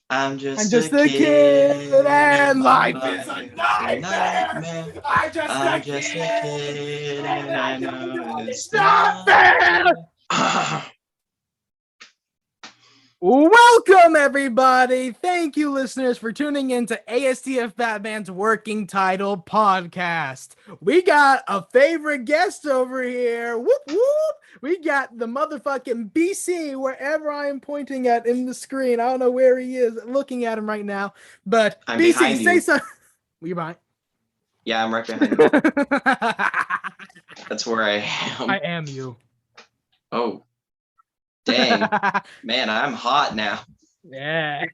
I'm I'm just just a a kid, kid and and my life is a life is a nightmare. nightmare. I'm just a I'm just a kid, kid and and I I don't know know it's it's not not fair. fair. Welcome, everybody. Thank you, listeners, for tuning in to ASDF Batman's Working Title Podcast. We got a favorite guest over here. Whoop, whoop. We got the motherfucking BC wherever I am pointing at in the screen. I don't know where he is looking at him right now, but I'm BC, behind say you. something. You're behind. Yeah, I'm right behind you. That's where I I am. am you. Oh, dang. Man, I'm hot now. Yeah.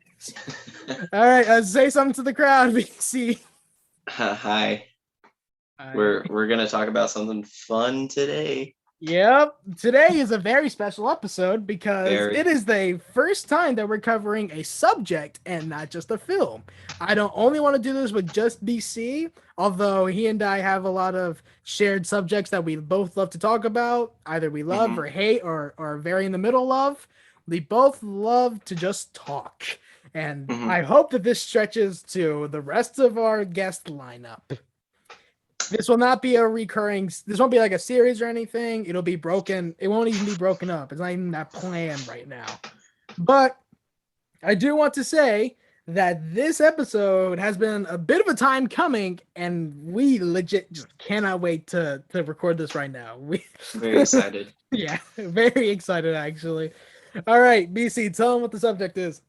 All right, say something to the crowd, BC. Hi. I We're gonna talk about something fun today. Yep. Today is a very special episode because it Very. is the first time that we're covering a subject and not just a film. I don't only want to do this with just BC, although he and I have a lot of shared subjects that we both love to talk about. Either we love Mm-hmm. or hate or are very in the middle of. We both love to just talk. And Mm-hmm. I hope that this stretches to the rest of our guest lineup. This will not be a recurring. This won't be like a series or anything. It'll be broken. It won't even be broken up. It's not even that plan right now. But I do want to say that this episode has been a bit of a time coming, and we legit just cannot wait to record this right now. We, Very excited. yeah, very excited actually. All right, BC, tell them what the subject is.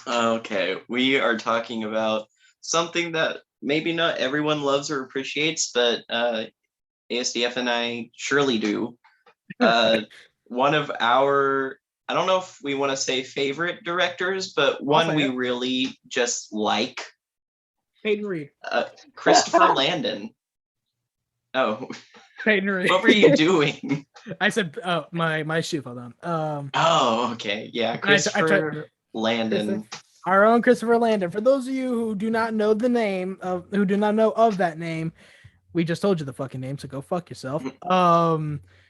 Okay, we are talking about something that maybe not everyone loves or appreciates, but ASDF and I surely do. Uh, One of our, I don't know if we want to say favorite directors, but I'll one say we it. really just like, Peyton Reed. Christopher Landon. Oh, Peyton Reed. what were you doing? I said, oh, my shoe fell down. Oh, okay. Yeah, I tried. Christopher Landon. Our own Christopher Landon. For those of you who do not know the name of, who do not know of that name, we just told you the fucking name, so go fuck yourself.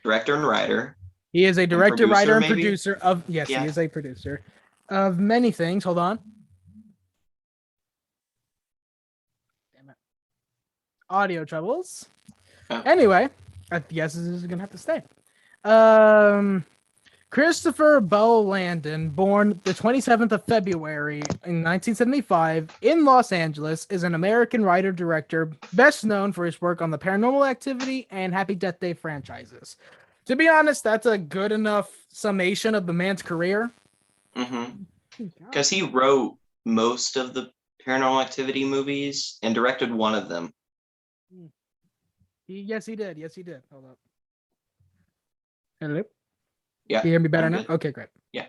Director and writer He is a and director, producer, writer, and maybe? producer of. Yes, he Yeah. is a producer of many things. Hold on. Damn it. Audio troubles. Oh. Anyway, I guess this is gonna have to stay. Um, Christopher Bo Landon, born the 27th of February in 1975 in Los Angeles, is an American writer-director best known for his work on the Paranormal Activity and Happy Death Day franchises. To be honest, that's a good enough summation of the man's career. Mm-hmm. Because he wrote most of the Paranormal Activity movies and directed one of them. Yes, he did. Yes, he did. Hold up. Hello? Yeah, Can you hear me better I'm now? good. Okay, great. Yeah.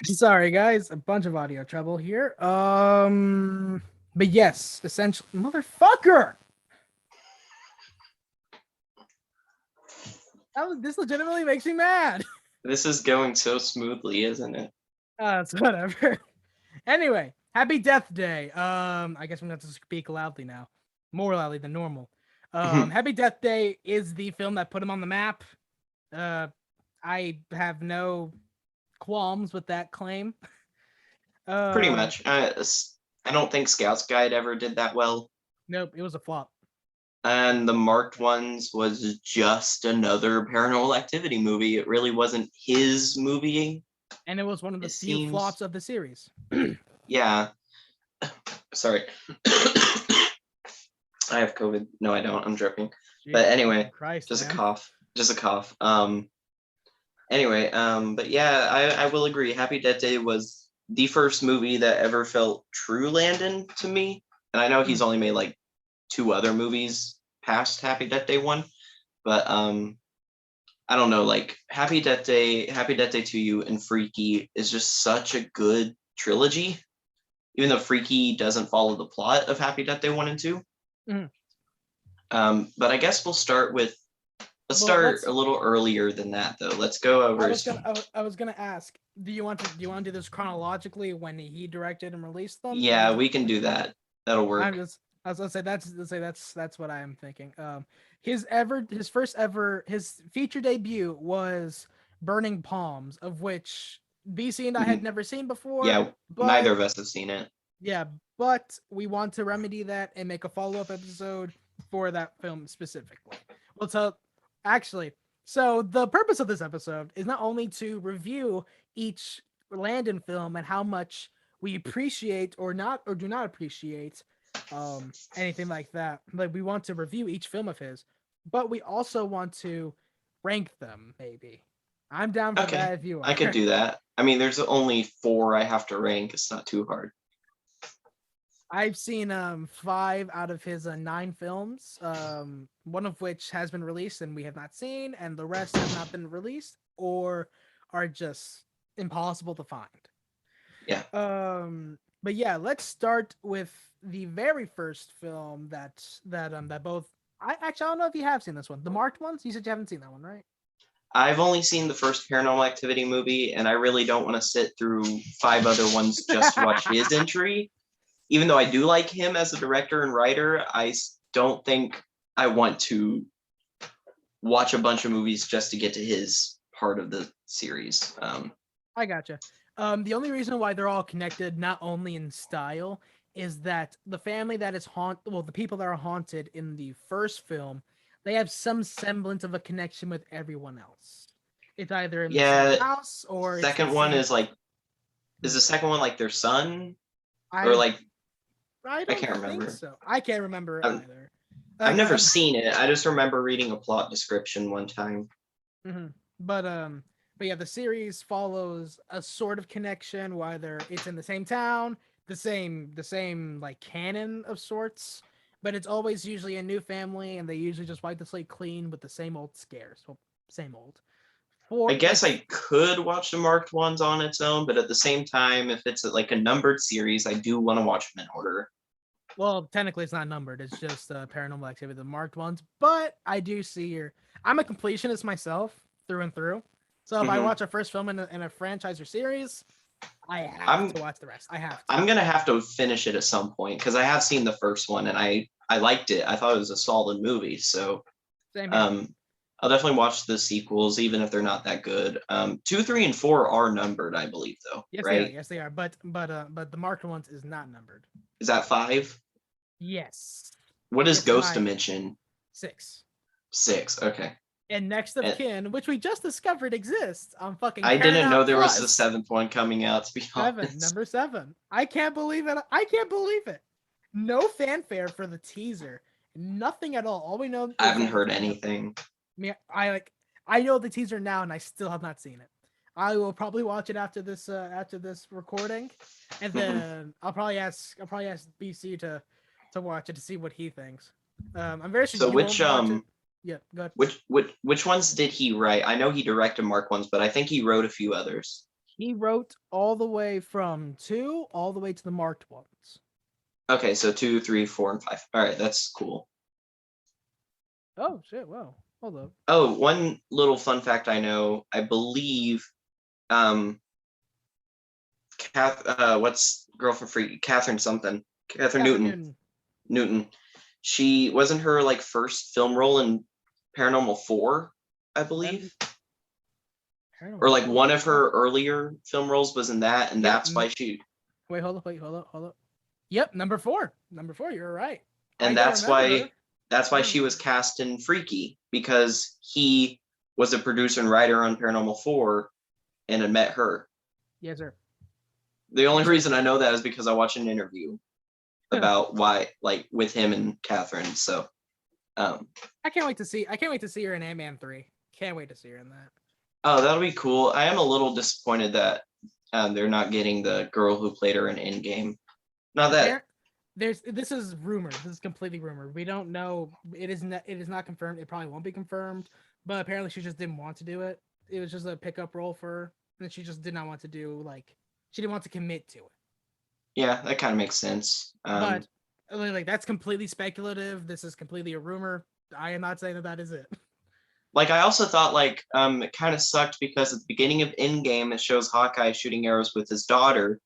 Sorry, guys. A bunch of audio trouble here. But yes, essentially, motherfucker. This legitimately makes me mad. This is going so smoothly, isn't it? It's whatever. Anyway, happy Death Day. I guess I'm gonna have to speak loudly now, more loudly than normal. Happy Death Day is the film that put him on the map. I have no qualms with that claim. Pretty Um, much. I don't think Scout's Guide ever did that well. nope, it was a flop. And the Marked Ones was just another Paranormal Activity movie. It really wasn't his movie, And it was one of the it few seems. flops of the series. Yeah. Sorry. I have COVID. No, I don't. I'm joking. But anyway, Christ, just a man. cough. Just a cough. Anyway, but yeah, I will agree. Happy Death Day was the first movie that ever felt true Landon to me. And I know he's only made like two other movies past Happy Death Day 1, but I don't know, like Happy Death Day to You, and Freaky is just such a good trilogy. Even though Freaky doesn't follow the plot of Happy Death Day 1 and 2. Mhm. But I guess let's Well, start a little earlier than that though. Let's go over I was gonna ask, do you want to do this chronologically when he directed and released them? Or Yeah, we can do that. That'll I'm work. just I was gonna say that's what I am thinking. His first ever his feature debut was Burning Palms, of which BC and I had never seen before. Yeah, but neither of us have seen it. Yeah, but we want to remedy that and make a follow-up episode for that film specifically. Well, so actually, so the purpose of this episode is not only to review each Landon film and how much we appreciate or do not appreciate anything like that. Like we want to review each film of his, but we also want to rank them. Maybe I'm down for that if you are. I could do that. I mean, there's only 4 I have to rank. It's not too hard. I've seen 5 out of his 9 films, one of which has been released and we have not seen, and the rest have not been released or are just impossible to find. Yeah. But yeah, let's start with the very first film that both I don't know if you have seen this one. The Marked Ones? You said you haven't seen that one, right? I've only seen the first Paranormal Activity movie, and I really don't want to sit through 5 other ones just to watch his entry. Even though I do like him as a director and writer, I don't think I want to watch a bunch of movies just to get to his part of the series. I gotcha. The only reason why they're all connected, not only in style, is that the family that is the people that are haunted in the first film, they have some semblance of a connection with everyone else. It's either in the same house or second one is like, is the second one like their son? Or like, I can't remember. So I can't remember either. I've never seen it. I just remember reading a plot description one time. Mm-hmm. But yeah, the series follows a sort of connection, whether it's in the same town, the same like canon of sorts, but it's always usually a new family, and they usually just wipe the slate clean with the same old scares. Well, same old. I guess I could watch the Marked Ones on its own, but at the same time, if it's like a numbered series, I do want to watch them in order. Well, technically it's not numbered. It's just Paranormal Activity, the Marked Ones. But I do see I'm a completionist myself through and through. So if I watch a first film in a franchise or series, I have to watch the rest. I have to. I'm going to have to finish it at some point because I have seen the first one and I liked it. I thought it was a solid movie. So I'll definitely watch the sequels, even if they're not that good. 2, 3, and 4 are numbered, I believe, though. Yes, right? They are. Yes, they are. But the Marked Ones is not numbered. Is that 5? Yes. What is Ghost Dimension? 6. 6. Okay. And Next of Kin, which we just discovered exists on fucking. I didn't know there was a 7th one coming out. To be honest. Number 7. I can't believe it. I can't believe it. No fanfare for the teaser. Nothing at all. All we know. I haven't heard anything. I know the teaser now, and I still have not seen it. I will probably watch it after this recording, and then I'll probably ask BC to watch it to see what he thinks. I'm very sure. So which yeah, go ahead. Which ones did he write? I know he directed Marked Ones, but I think he wrote a few others. He wrote all the way from 2 all the way to the Marked Ones. Okay, so 2, 3, 4, and 5. All right, that's cool. Oh shit! Wow. Hold up. Oh, one little fun fact I know. I believe, what's Girlfriend Freaky? Catherine something. Catherine Newton. She wasn't her like first film role in Paranormal 4, I believe. Or like one of her earlier film roles was in that, and that's why she. Wait, hold up. Yep, number 4. Number 4. You're right. And that's why she was cast in Freaky, because he was a producer and writer on Paranormal 4 and had met her. Yes, sir. The only reason I know that is because I watched an interview about why, like, with him and Catherine. So I can't wait to see her in Ant-Man 3. Can't wait to see her in that. Oh, that'll be cool. I am a little disappointed that they're not getting the girl who played her in Endgame. Not that this is rumored. This is completely rumored. We don't know. It is not confirmed. It probably won't be confirmed. But apparently, she just didn't want to do it. It was just a pickup role for her, and she just did not want to do she didn't want to commit to it. Yeah, that kind of makes sense. But that's completely speculative. This is completely a rumor. I am not saying that is it. Like, I also thought it kind of sucked because at the beginning of Endgame, it shows Hawkeye shooting arrows with his daughter.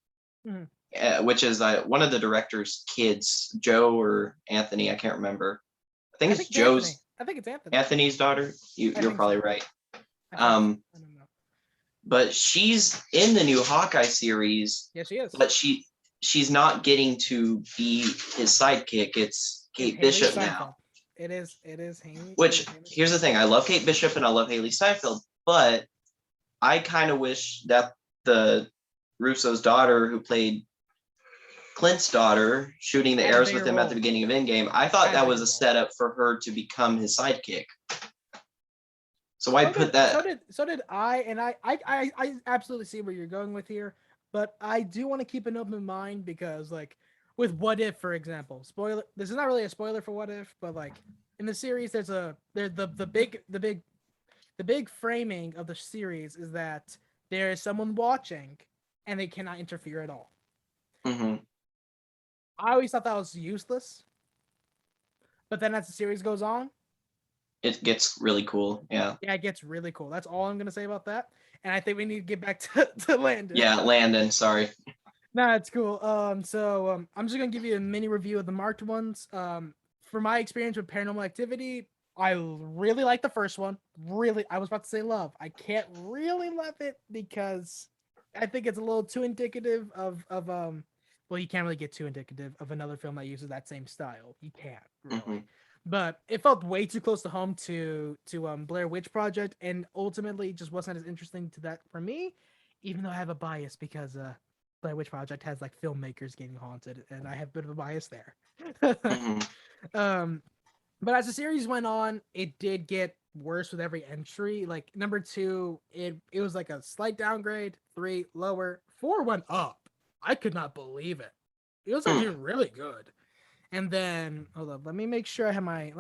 Which is one of the director's kids, Joe or Anthony. I can't remember. I think it's Joe's. I think it's Anthony. Anthony's daughter. You're probably right. I don't know. but she's in the new Hawkeye series. Yeah, she is. But she's not getting to be his sidekick. It's Kate Bishop now. It is Haley. Which, here's the thing, I love Kate Bishop and I love Haley Steinfeld, but I kind of wish that the Russo's daughter, who played Clint's daughter, shooting the arrows with him at the beginning of Endgame, I thought that was a setup for her to become his sidekick. So why put that? So did I, and I absolutely see where you're going with here, but I do want to keep an open mind because, like, with What If, for example, spoiler. This is not really a spoiler for What If, but like in the series, there's the big framing of the series is that there is someone watching, and they cannot interfere at all. Mm-hmm. I always thought that was useless, but then as the series goes on, it gets really cool. Yeah, it gets really cool. That's all I'm gonna say about that. And I think we need to get back to Landon. Yeah, Landon. Sorry. Nah, it's cool. So I'm just gonna give you a mini review of the marked ones. For my experience with Paranormal Activity, I really like the first one. Really, I was about to say love. I can't really love it because I think it's a little too indicative of well, you can't really get too indicative of another film that uses that same style. You can't really. Mm-hmm. But it felt way too close to home to Blair Witch Project, and ultimately just wasn't as interesting to that for me, even though I have a bias because Blair Witch Project has like filmmakers getting haunted, and I have a bit of a bias there. Mm-hmm. But as the series went on, it did get worse with every entry. Like number 2, it was like a slight downgrade. 3 lower. 4 went up. I could not believe it. It was actually really good. And then hold up, let me make sure I have my.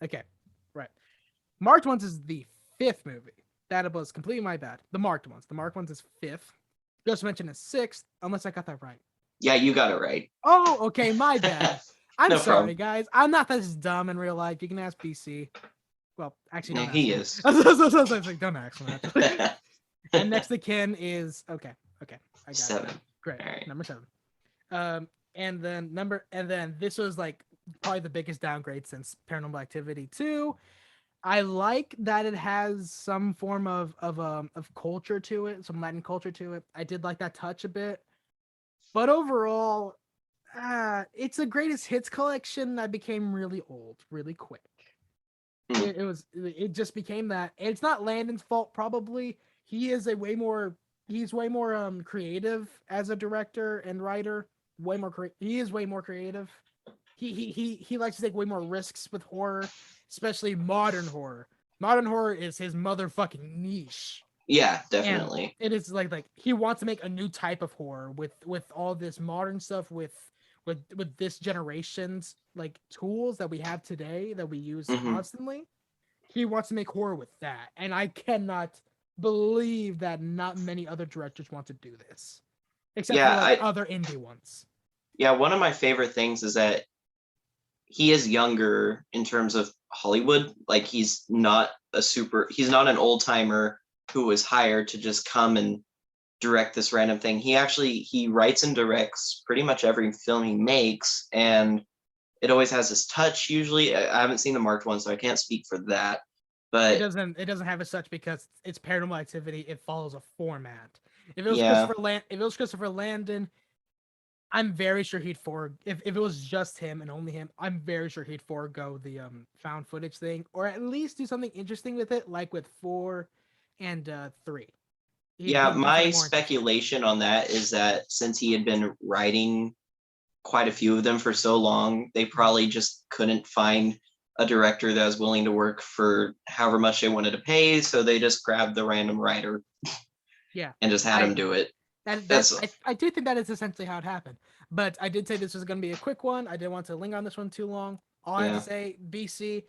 Okay, right. Marked Ones is the 5th movie. That was completely my bad. The Marked Ones is 5th. Just mentioned is 6th, unless I got that right. Yeah, you got it right. Oh, okay, my bad. I'm no sorry, problem. Guys. I'm not this dumb in real life. You can ask BC. Well, actually, don't ask he him. is. I was like, don't ask him. And next to kin is okay. I got 7. It. Great. Right. Number 7. And then this was like probably the biggest downgrade since Paranormal Activity 2. I like that it has some form of culture to it, some Latin culture to it. I did like that touch a bit, but overall, it's a greatest hits collection that became really old, really quick. It just became that. And it's not Landon's fault, probably. He's way more creative as a director and writer. He is way more creative. He likes to take way more risks with horror, especially modern horror. Modern horror is his motherfucking niche. Yeah, definitely. And it is like he wants to make a new type of horror with all this modern stuff with this generation's like tools that we have today that we use constantly. He wants to make horror with that, and I cannot believe that not many other directors want to do this, except for other indie ones. Yeah, one of my favorite things is that he is younger in terms of Hollywood. Like he's not an old timer who was hired to just come and direct this random thing. He writes and directs pretty much every film he makes, and it always has this touch. Usually, I haven't seen the Marked One, so I can't speak for that. But it doesn't have a such because it's Paranormal Activity. It follows a format. If it was Christopher Landon, I'm very sure he'd if it was just him and only him, I'm very sure he'd forego the found footage thing, or at least do something interesting with it, like with 4 and 3. My speculation on that is that since he had been writing quite a few of them for so long, they probably just couldn't find a director that was willing to work for however much they wanted to pay, so they just grabbed the random writer and just had him do it. I do think that is essentially how it happened. But I did say this was going to be a quick one. I didn't want to linger on this one too long. All I have to say, BC,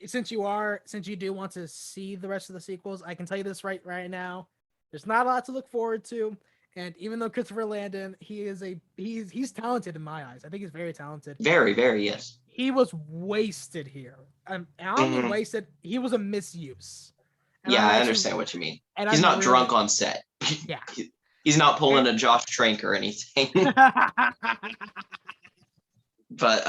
since you do want to see the rest of the sequels, I can tell you this right now. There's not a lot to look forward to. And even though Christopher Landon, he's talented in my eyes. I think he's very talented. Very, very, yes. He was wasted here. Wasted. He was a misuse. And I understand what you mean. And he's not drunk on set. Yeah. He's not pulling a Josh Trank or anything. But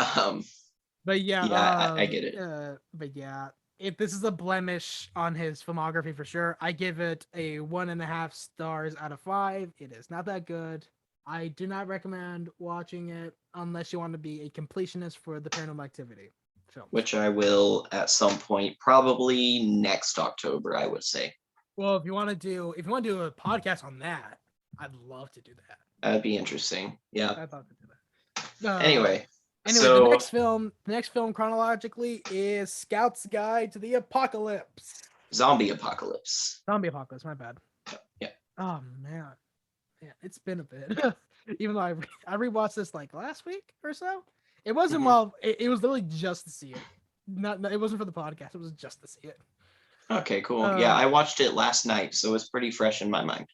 yeah, I get it. But yeah, if this is a blemish on his filmography for sure, I give it a 1.5 stars out of 5. It is not that good. I do not recommend watching it unless you want to be a completionist for the Paranormal Activity films. Which I will at some point, probably next October, I would say. Well, if you want to do a podcast on that, I'd love to do that. That'd be interesting. Yeah. I'd love to do that. Anyway, the next film chronologically is Scout's Guide to the Apocalypse. Zombie Apocalypse. Zombie Apocalypse, my bad. Yeah. Oh man. Yeah, it's been a bit. Even though I rewatched this like last week or so. It wasn't it was literally just to see it. Not it wasn't for the podcast, it was just to see it. Okay, cool. Yeah, I watched it last night, so it's pretty fresh in my mind.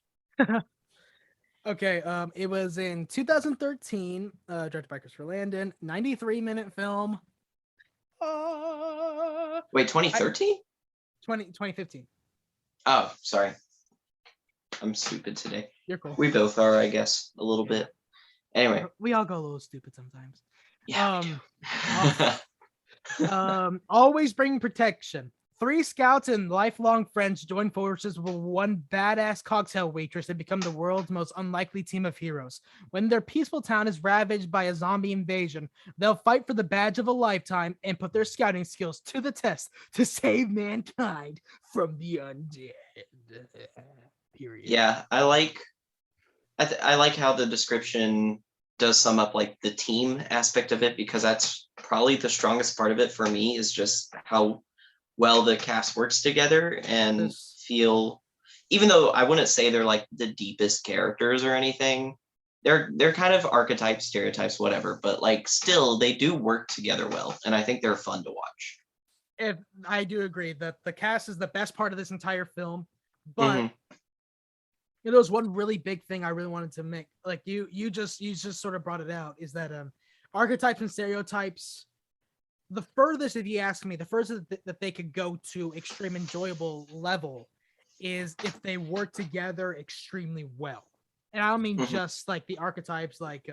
Okay, it was in 2013, directed by Christopher Landon, 93-minute film. Wait, 2013? 2015. Oh, sorry. I'm stupid today. You're cool. We both are, I guess, a little bit. Anyway. We all go a little stupid sometimes. Yeah. Always bring protection. 3 scouts and lifelong friends join forces with one badass cocktail waitress and become the world's most unlikely team of heroes. When their peaceful town is ravaged by a zombie invasion, they'll fight for the badge of a lifetime and put their scouting skills to the test to save mankind from the undead. Period. Yeah, I like how the description does sum up like the team aspect of it, because that's probably the strongest part of it for me, is just how well the cast works together and feel, even though I wouldn't say they're like the deepest characters or anything, they're kind of archetypes, stereotypes, whatever, but like still they do work together well, and I think they're fun to watch. If I do agree that the cast is the best part of this entire film, but there was one really big thing I really wanted to make. Like you just sort of brought it out, is that archetypes and stereotypes, the furthest, if you ask me, the furthest that they could go to extreme enjoyable level is if they work together extremely well. And I don't mean just like the archetypes, like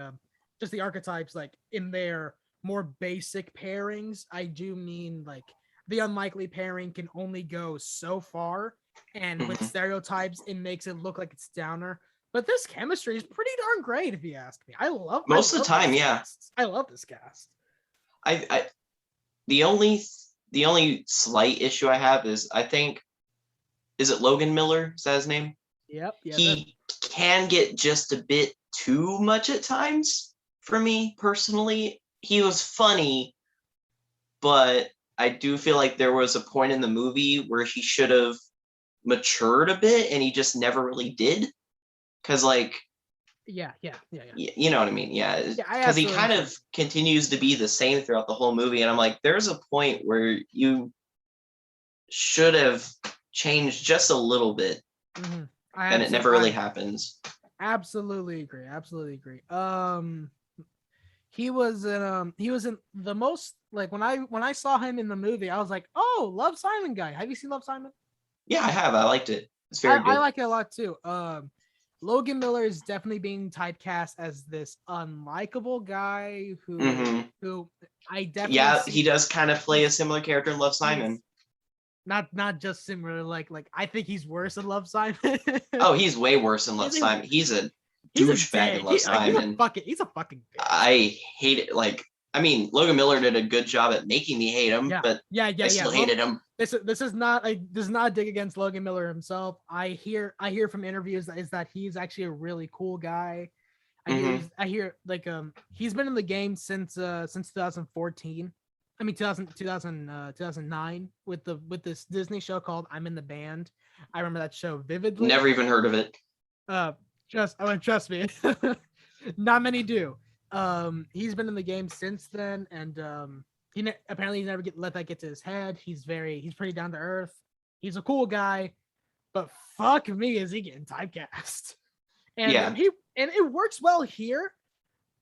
just the archetypes like in their more basic pairings. I do mean like the unlikely pairing can only go so far, and with stereotypes it makes it look like it's downer. But this chemistry is pretty darn great, if you ask me. I love most of the time. Yeah, I love this cast. The only slight issue I have is, I think, is it Logan Miller? Is that his name? Yep. Yeah, he can get just a bit too much at times for me personally. He was funny, but I do feel like there was a point in the movie where he should have matured a bit, and he just never really did. Because like, yeah. You know what I mean? Yeah, because he kind of continues to be the same throughout the whole movie, and I'm like, there's a point where you should have changed just a little bit, and it never really happens. Absolutely agree. He was in the most, like, when I saw him in the movie, I was like, oh, Love Simon guy. Have you seen Love Simon? Yeah, I have. I liked it. It's very good. I like it a lot too. Logan Miller is definitely being typecast as this unlikable guy who I definitely he does kind of play a similar character in Love Simon. Not just similar, like I think he's worse in Love Simon. Oh, he's way worse in Love Simon. He's a douchebag in Love Simon. He's a fucking bitch. I hate it. Like, I mean, Logan Miller did a good job at making me hate him, but I still hated him. This is not a dig against Logan Miller himself. I hear from interviews that he's actually a really cool guy. I hear like he's been in the game since 2014. I mean 2009 with this Disney show called I'm in the Band. I remember that show vividly. Never even heard of it. Trust me. Not many do. He's been in the game since then, and apparently he's never let that get to his head. He's pretty down to earth. He's a cool guy, but fuck me, is he getting typecast? And it works well here.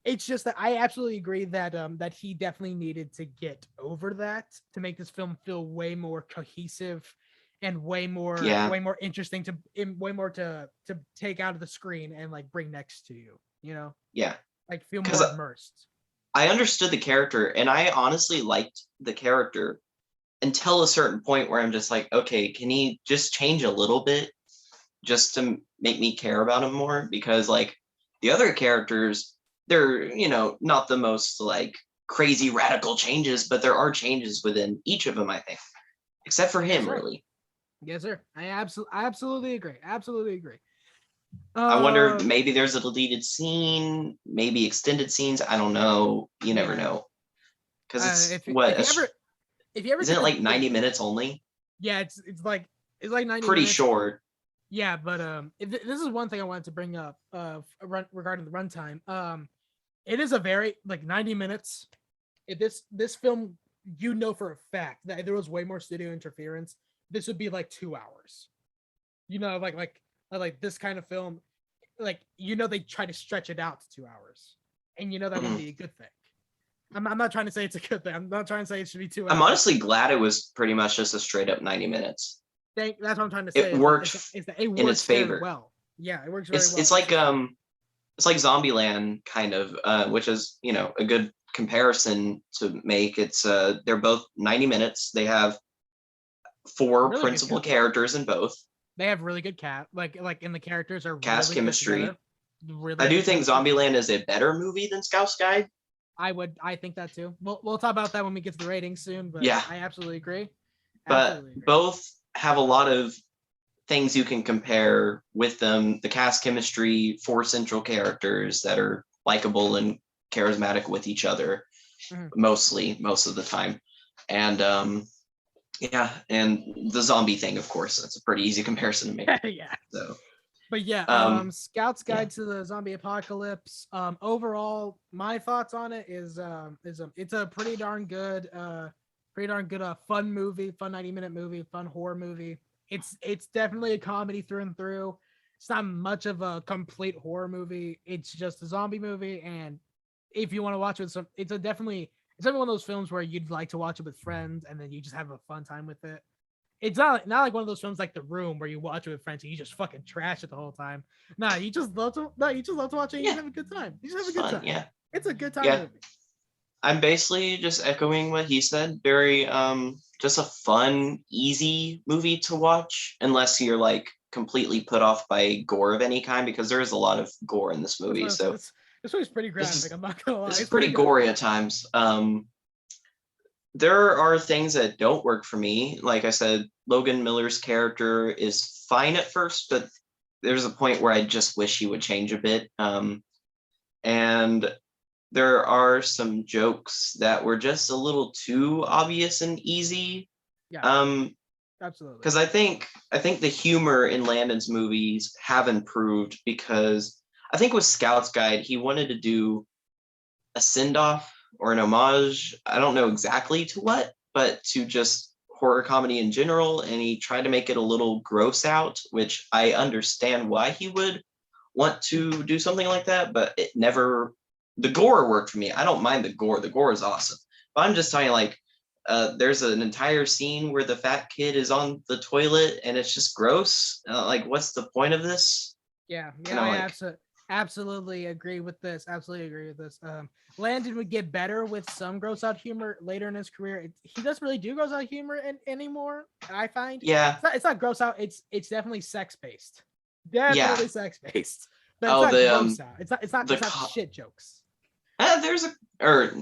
It's just that I absolutely agree that he definitely needed to get over that to make this film feel way more cohesive and way more interesting way more to take out of the screen and like bring next to you, you know? Yeah. Like feel more immersed. I understood the character, and I honestly liked the character, until a certain point where I'm just like, okay, can he just change a little bit just to make me care about him more? Because like the other characters, they're, not the most like crazy radical changes, but there are changes within each of them, I think, except for Yes, him, sir. really. Yes, sir. I absolutely agree. Absolutely agree. I wonder, maybe there's a deleted scene, maybe extended scenes. I don't know. You never Yeah. know. Because it's If what, you ever isn't get it like 90 minutes only? yeah, it's like 90 Pretty minutes. short. Yeah, but this is one thing I wanted to bring up regarding the runtime. It is a very like 90 minutes. This film, for a fact that if there was way more studio interference, this would be like 2 hours. Like this kind of film, like they try to stretch it out to 2 hours, and that wouldn't be a good thing. I'm not trying to say it's a good thing. I'm not trying to say it should be 2 hours. I'm honestly glad it was pretty much just a straight up 90 minutes. That's what I'm trying to say. It worked is that it works in its favor. very well. Yeah, it works very well. It's like Zombieland kind of, which is a good comparison to make. It's they're both 90 minutes. They have four really principal characters in both. They have really good like and the characters are cast really chemistry. Really I do think Zombieland is a better movie than Scout's Guide. I think that too. We'll talk about that when we get to the ratings soon, but yeah, I absolutely agree. But both have a lot of things you can compare with them. The cast chemistry, four central characters that are likable and charismatic with each other, most of the time. And and the zombie thing, of course, that's a pretty easy comparison to make. Yeah. So, but Scout's Guide to the Zombie Apocalypse. Overall, my thoughts on it is it's a pretty darn good fun movie, fun 90-minute movie, fun horror movie. It's definitely a comedy through and through. It's not much of a complete horror movie. It's just a zombie movie, and if you want to watch it, it's definitely one of those films where you'd like to watch it with friends, and then you just have a fun time with it. It's not like one of those films like The Room where you watch it with friends and you just fucking trash it the whole time. You just love to watch it and you have a good time. You just have a good time. Yeah. It's a good time movie. I'm basically just echoing what he said. Very just a fun, easy movie to watch, unless you're like completely put off by gore of any kind, because there is a lot of gore in this movie. So this movie's pretty graphic. I'm not gonna lie. It's pretty gory at times. There are things that don't work for me. Like I said, Logan Miller's character is fine at first, but there's a point where I just wish he would change a bit. And there are some jokes that were just a little too obvious and easy. Yeah. Absolutely. Because I think the humor in Landon's movies have improved, because I think with Scout's Guide, he wanted to do a send-off or an homage. I don't know exactly to what, but to just horror comedy in general. And he tried to make it a little gross out, which I understand why he would want to do something like that, but it never, the gore worked for me. I don't mind the gore. The gore is awesome. But I'm just talking like, there's an entire scene where the fat kid is on the toilet and it's just gross. Like, what's the point of this? Yeah, I absolutely agree with this. Landon would get better with some gross out humor later in his career. He doesn't really do gross out humor anymore, I find. Yeah. It's not gross out. It's definitely sex based. Definitely sex based. But it's not gross out. It's not shit jokes. Or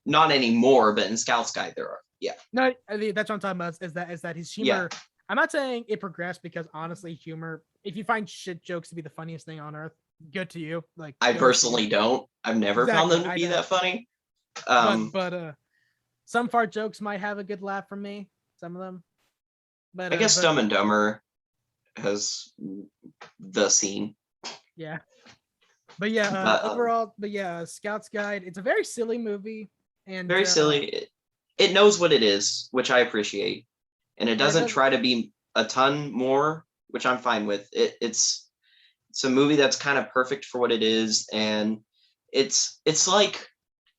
not anymore, but in Scout's Guide there are. Yeah. No, I mean, that's what I'm talking about. Is that his humor? Yeah. I'm not saying it progressed, because honestly, humor, if you find shit jokes to be the funniest thing on earth, good to you. Like, I personally don't. I've never found them to be that funny. But some fart jokes might have a good laugh from me. Some of them. But I guess Dumb and Dumber has the scene. Yeah. But yeah, overall, Scout's Guide, it's a very silly movie. And very silly. It knows what it is, which I appreciate. And it doesn't try to be a ton more, which I'm fine with. It's a movie that's kind of perfect for what it is. And it's like,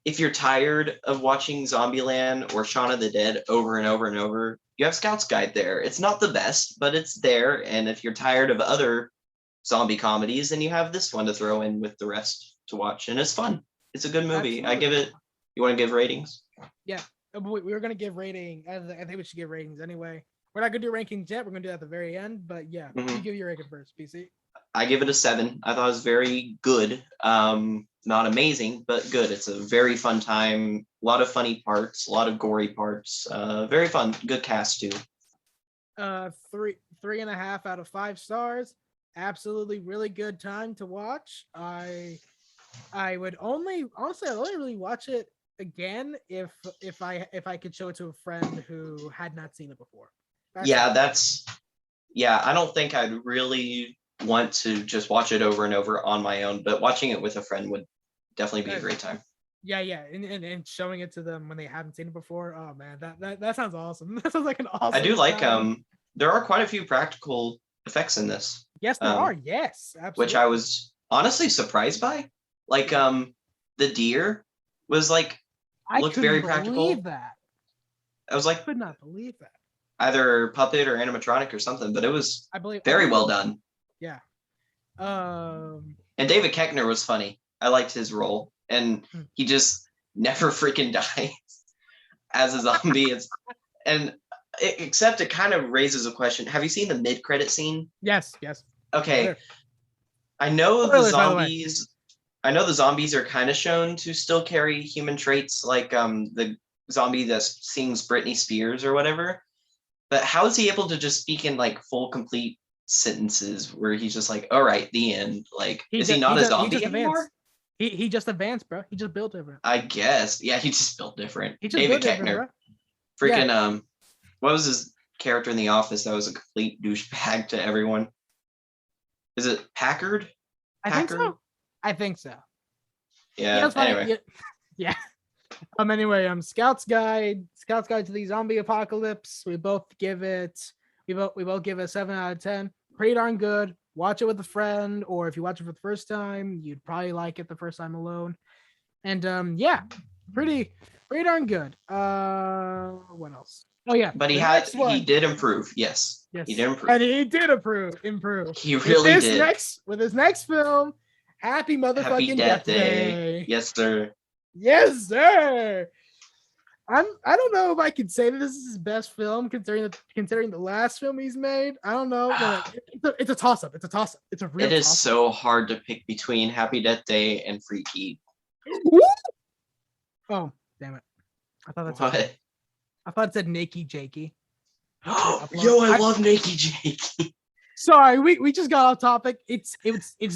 if you're tired of watching Zombieland or Shaun of the Dead over and over and over, you have Scout's Guide there. It's not the best, but it's there. And if you're tired of other zombie comedies, then you have this one to throw in with the rest to watch. And it's fun. It's a good movie. Absolutely. I give it, you want to give ratings? Yeah. We were gonna give rating. I think we should give ratings anyway. We're not gonna do rankings yet. We're gonna do that at the very end. But yeah, you give your rating first, PC. I give it a 7. I thought it was very good. Not amazing, but good. It's a very fun time. A lot of funny parts, a lot of gory parts. Very fun. Good cast too. 3.5 out of 5 stars. Absolutely, really good time to watch. I would only I'd only really watch it again if I could show it to a friend who had not seen it before. I don't think I'd really want to just watch it over and over on my own, but watching it with a friend would definitely be a great time. Yeah, and showing it to them when they haven't seen it before. Oh man, that sounds awesome. That sounds like an awesome. I do like there are quite a few practical effects in this. Yes, there are. Yes, absolutely. Which I was honestly surprised by. Like the deer was like looked very practical. That. I was like, I could not believe that. Either puppet or animatronic or something, but it was very well done. Yeah. And David Koechner was funny. I liked his role, and he just never freaking dies as a zombie. Except it kind of raises a question. Have you seen the mid-credit scene? Yes. Okay. Sure. I know the zombies are kind of shown to still carry human traits, like the zombie that sings Britney Spears or whatever. But how is he able to just speak in like full, complete sentences where he's just like, all right, the end? Like, is he not a zombie anymore? He just advanced, bro. He just built different. I guess. Yeah, he just built different. David Koechner. Freaking, what was his character in The Office that was a complete douchebag to everyone? Is it Packard? I think so. Yeah. Anyway. Yeah. Anyway, Scout's Guide to the Zombie Apocalypse. We both give it a 7 out of 10. Pretty darn good. Watch it with a friend, or if you watch it for the first time, you'd probably like it the first time alone. And pretty darn good. What else? Oh yeah, but he did improve. Yes, he did improve, and he did improve. He really did. With his next film, Happy motherfucking Death Day. Yes, sir. Yes, sir. I don't know if I can say that this is his best film considering the last film he's made. I don't know. It's a toss up. It's a real. It is so hard to pick between Happy Death Day and Freaky. Oh, damn it! I thought that's what. I thought it said Nakey Jakey. Yo, I love Nakey Jakey. Sorry, we just got off topic. It's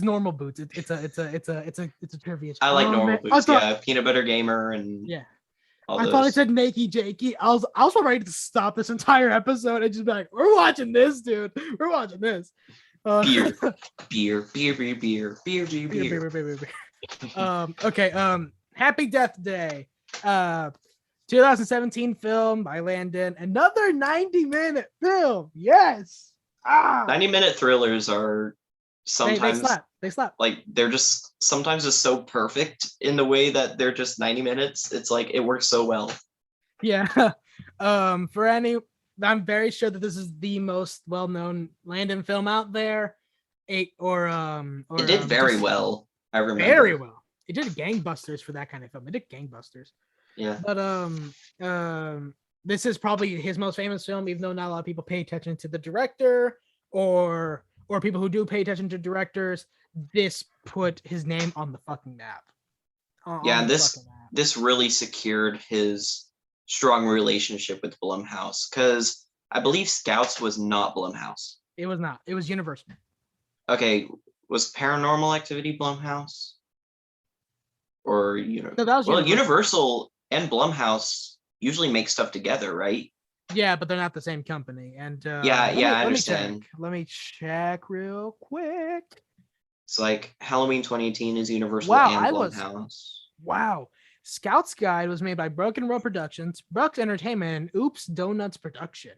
normal boots. It's a trivia. I like normal boots. Peanut Butter Gamer and I thought it said Nakey Jakey. I was ready to stop this entire episode and just be like, we're watching this, dude. We're watching this. Beer. Okay. Happy Death Day. 2017 film by Landon. Another 90-minute film. Yes. 90-minute thrillers are sometimes they slap. Like they're just sometimes just so perfect in the way that they're just 90 minutes. It's like it works so well. Yeah. I'm very sure that this is the most well-known Landon film out there. It did very well. I remember very well. It did gangbusters for that kind of film. It did gangbusters. Yeah. But this is probably his most famous film, even though not a lot of people pay attention to the director or people who do pay attention to directors. This put his name on the fucking map. This really secured his strong relationship with Blumhouse, because I believe Scouts was not Blumhouse. It was not. It was Universal. Okay, was Paranormal Activity Blumhouse? Or Universal and Blumhouse usually make stuff together, right? Yeah, but they're not the same company. And I understand. Let me check real quick. It's like Halloween 2018 is Universal and Blumhouse. Wow. Scout's Guide was made by Broken Road Productions, Brooks Entertainment, and Oops Donuts Production.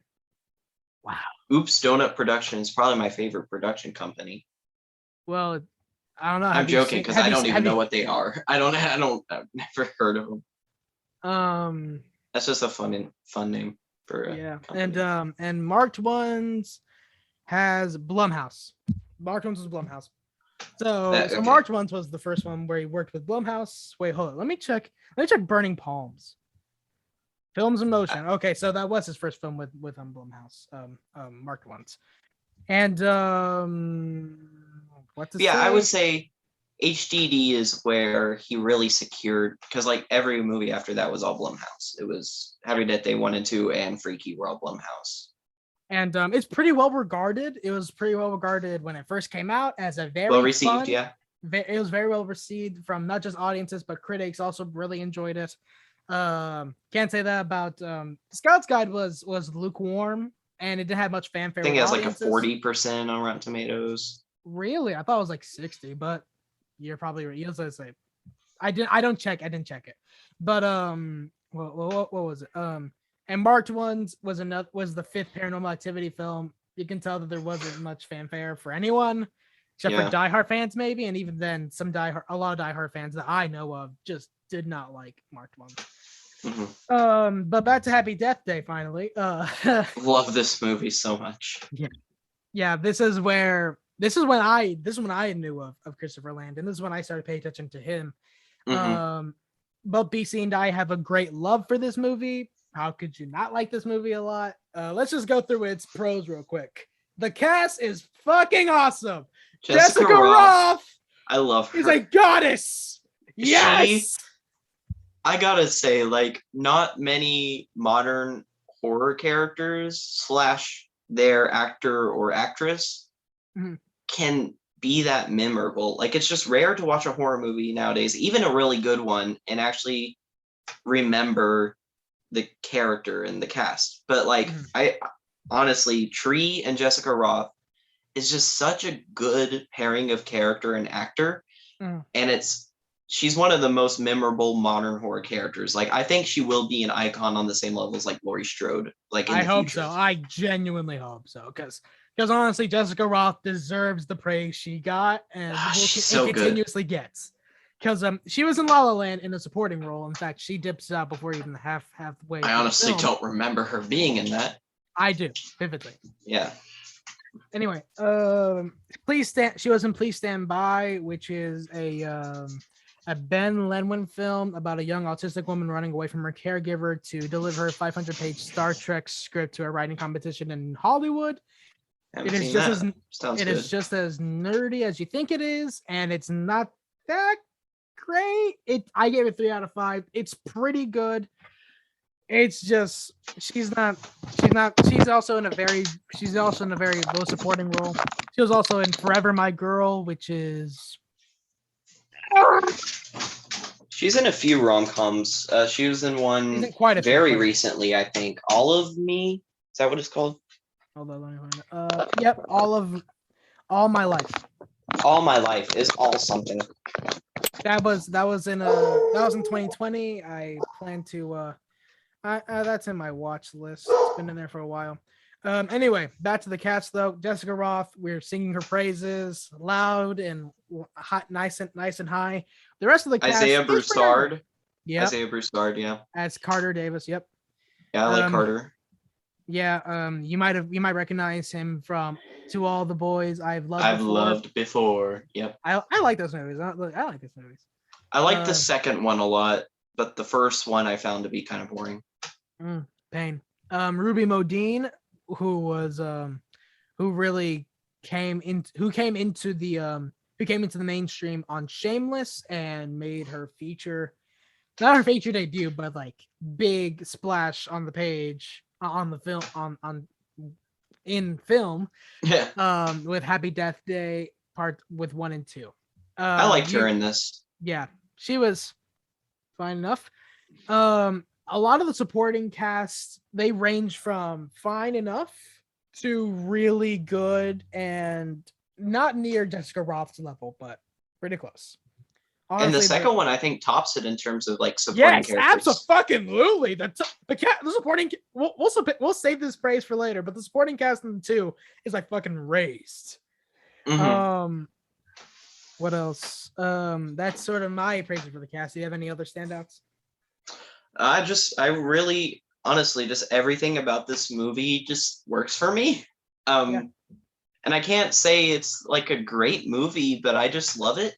Wow. Oops Donut Production is probably my favorite production company. Well, I don't know. I'm joking because I don't even know what they are. I've never heard of them. That's just a fun name for a company. And Marked Ones has Blumhouse. Marked Ones was Blumhouse. So Marked Ones was the first one where he worked with Blumhouse. Wait, hold on. Let me check Burning Palms. Films in Motion. Okay, so that was his first film with Blumhouse, marked ones. And what to Yeah, say? I would say HDD is where he really secured, because like every movie after that was all Blumhouse. It was Happy Death Day 1 and 2 and Freaky were all Blumhouse. And it's pretty well regarded. It was pretty well regarded when it first came out as a very Well received, fun, yeah. It was very well received from not just audiences but critics. Also, really enjoyed it. Can't say that about Scout's Guide was lukewarm and it didn't have much fanfare. I think with it has like a audiences. 40% on Rotten Tomatoes. Really, I thought it was like 60, but you're probably right. You also say I didn't check it, but what was it? And Marked Ones was the fifth Paranormal Activity film. You can tell that there wasn't much fanfare for anyone except for diehard fans, maybe, and even then, a lot of diehard fans that I know of just did not like Marked Ones. Mm-hmm. But back to Happy Death Day. Finally, love this movie so much. Yeah. This is when I knew of Christopher Landon. This is when I started paying attention to him. Mm-hmm. Both BC and I have a great love for this movie. How could you not like this movie a lot? Let's just go through its pros real quick. The cast is fucking awesome. Jessica Roth. I love her. Is a goddess. Yes. I gotta say, like, not many modern horror characters / their actor or actress can be that memorable. Like, it's just rare to watch a horror movie nowadays, even a really good one, and actually remember the character and the cast. But like, I honestly, Tree and Jessica Roth is just such a good pairing of character and actor, and she's one of the most memorable modern horror characters. Like, I think she will be an icon on the same level as like Laurie Strode. Like, I hope so. I genuinely hope so, because honestly, Jessica Roth deserves the praise she got and continuously gets. Because she was in La La Land in a supporting role. In fact, she dips out before even halfway. I honestly don't remember her being in that. I do vividly. Yeah. Anyway, she was in Please Stand By, which is a Ben Lenwin film about a young autistic woman running away from her caregiver to deliver her 500-page Star Trek script to a writing competition in Hollywood. It is just as nerdy as you think it is, and it's not that great. I gave it 3 out of 5. It's pretty good. It's just she's also in a very low supporting role. She was also in Forever My Girl, which is she's in a few rom-coms. She was in one recently, I think. All of Me. Is that what it's called? Hold on, let me find it. Yep, All My Life. All My Life is all something. That was in 2020. I plan to that's in my watch list. It's been in there for a while. Anyway, back to the cast though. Jessica Roth, we're singing her praises loud and hot, nice and high. The rest of the cast, Isaiah Broussard. Yeah. Isaiah Broussard, yeah. As Carter Davis, yep. Yeah, I like Carter. Yeah, you might recognize him from To All the Boys I've Loved Before. Yep. I like those movies. I like these movies. I like the second one a lot, but the first one I found to be kind of boring. Pain. Ruby Modine, who came into the mainstream on Shameless and made her not her feature debut, but like big splash on the page on the film in film. Yeah. With Happy Death Day with 1 and 2. I liked her in this. Yeah, she was fine enough. A lot of the supporting cast, they range from fine enough to really good and not near Jessica Roth's level, but pretty close. Honestly, and the second one, I think, tops it in terms of like supporting characters. Yes, absolutely. The supporting, we'll save this praise for later, but the supporting cast in the 2 is like fucking raised. What else? That's sort of my praises for the cast. Do you have any other standouts? I really, honestly, just everything about this movie just works for me. And I can't say it's like a great movie, but I just love it.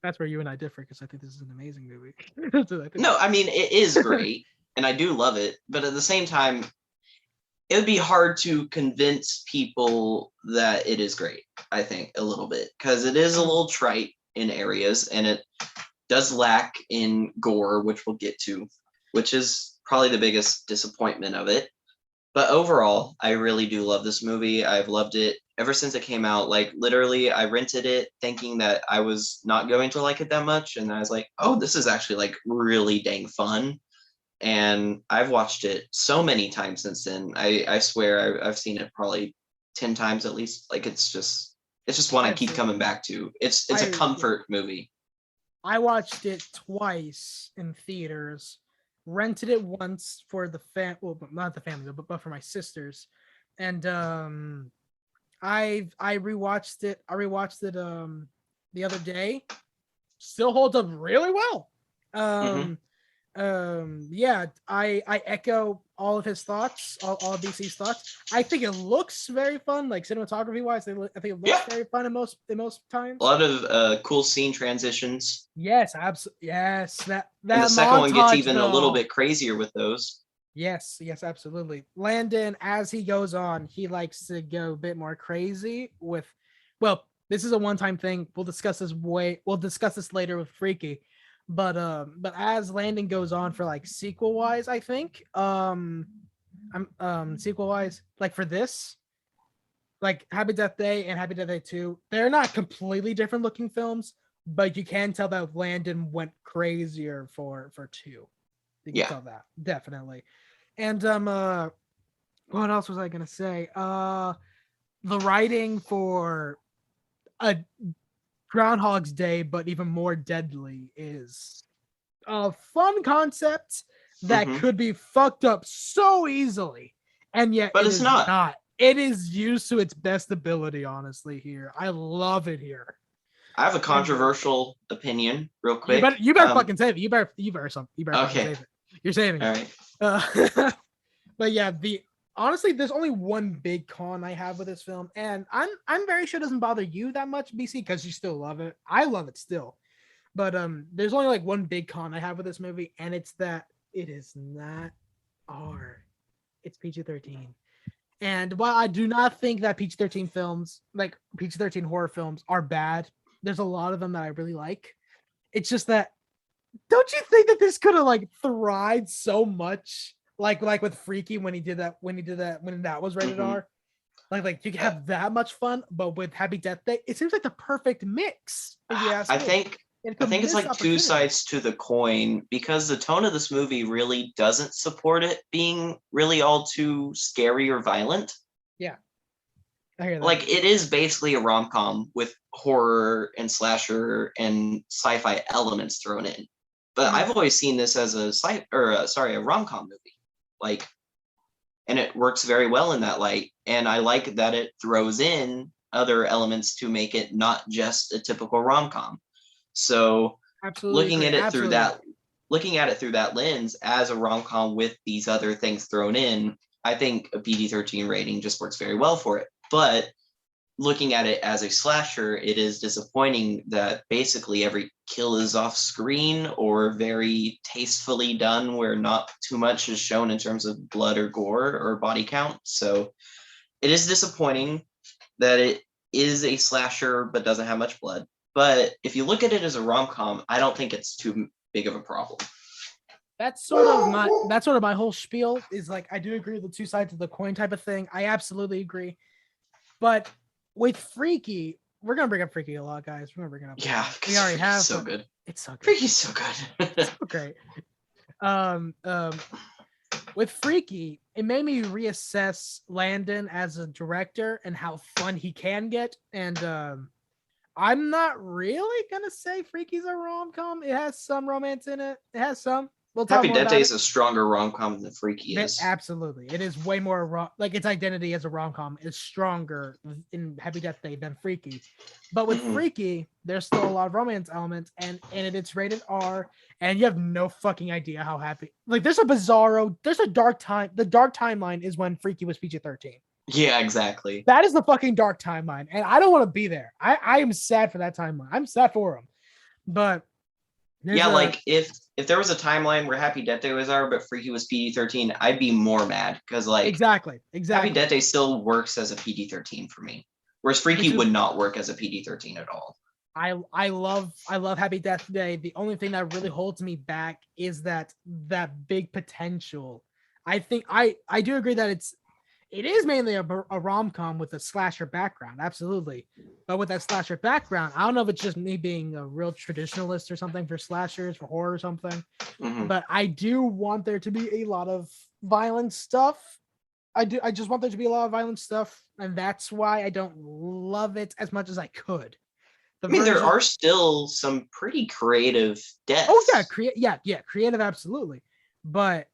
That's where you and I differ because I think this is an amazing movie. No, I mean, it is great and I do love it, but at the same time, it would be hard to convince people that it is great, I think, a little bit, because it is a little trite in areas and it does lack in gore, which we'll get to, which is probably the biggest disappointment of it. But overall, I really do love this movie. I've loved it ever since it came out. Like, literally, I rented it thinking that I was not going to like it that much. And I was like, oh, this is actually like really dang fun. And I've watched it so many times since then. I swear I've seen it probably 10 times at least. Like, it's just one I keep coming back to. It's a comfort movie. I watched it twice in theaters, rented it once for the well, not the family, but for my sisters, and I rewatched it. The other day. Still holds up really well. Yeah, I echo all of his thoughts, all of BC's thoughts. I think it looks very fun, like cinematography wise. I think it looks very fun in most times. A lot of cool scene transitions. Yes, absolutely. Yes, that and the second one gets even a little bit crazier with those. Yes, absolutely. Landon, as he goes on, he likes to go a bit more crazy with. Well, this is a one-time thing. We'll discuss this later with Freaky. But as Landon goes on for like sequel wise, I think sequel wise, like for this, like Happy Death Day and Happy Death Day 2, they're not completely different looking films, but you can tell that Landon went crazier for 2. You can tell that, definitely. And what else was I gonna say? The writing for a Groundhog's Day, but even more deadly, is a fun concept that could be fucked up so easily, and yet but it's not. It is used to its best ability, honestly. Here, I love it here. I have a controversial opinion, real quick. You better fucking save it. You better save it. You're saving it. All right. But yeah, honestly, there's only one big con I have with this film, and I'm very sure it doesn't bother you that much, BC, because you still love it. I love it still, but there's only like one big con I have with this movie, and it's that it is not R. It's PG-13. And while I do not think that PG-13 films, like PG-13 horror films, are bad, there's a lot of them that I really like. It's just that, don't you think that this could have like thrived so much? Like with Freaky when that was rated R, like you can have that much fun, but with Happy Death Day, it seems like the perfect mix. I think it's like two sides to the coin, because the tone of this movie really doesn't support it being really all too scary or violent. Yeah, I hear that. Like, it is basically a rom-com with horror and slasher and sci-fi elements thrown in. But I've always seen this as a rom-com movie. Like, and it works very well in that light. And I like that it throws in other elements to make it not just a typical rom-com. So looking at it through that lens as a rom-com with these other things thrown in, I think a PG-13 rating just works very well for it. But looking at it as a slasher, it is disappointing that basically every kill is off screen or very tastefully done, where not too much is shown in terms of blood or gore or body count. So it is disappointing that it is a slasher but doesn't have much blood. But if you look at it as a rom-com, I don't think it's too big of a problem. That's sort of my whole spiel, is like, I do agree with the two sides of the coin type of thing. I absolutely agree. But with Freaky, we're gonna bring up Freaky a lot, guys. We're gonna bring it up. Yeah, we already have. So good. It's so good. Freaky's so good. It's so great. With Freaky, it made me reassess Landon as a director and how fun he can get. And I'm not really gonna say Freaky's a rom-com. It has some romance in it. It has some. We'll talk Happy Death Day is a stronger rom-com than Freaky is. Absolutely. It is way more like its identity as a rom-com is stronger in Happy Death Day than Freaky. But with Freaky, there's still a lot of romance elements, and it's rated R, and you have no fucking idea how happy. Like, there's a dark time. The dark timeline is when Freaky was PG-13. Yeah, exactly. That is the fucking dark timeline, and I don't want to be there. I am sad for that timeline. I'm sad for him. But yeah, like if there was a timeline where Happy Death Day was R but Freaky was PG-13, I'd be more mad because like exactly. Happy Death Day still works as a PG-13 for me, whereas Freaky Which is would not work as a PG-13 at all. I love Happy Death Day. The only thing that really holds me back is that big potential. I think I do agree that it is mainly a rom-com with a slasher background, absolutely. But with that slasher background, I don't know if it's just me being a real traditionalist or something for slashers, for horror or something. Mhm. But I do want there to be a lot of violent stuff. I just want there to be a lot of violent stuff, and that's why I don't love it as much as I could. I mean, there are still some pretty creative deaths. Oh yeah, creative, absolutely. But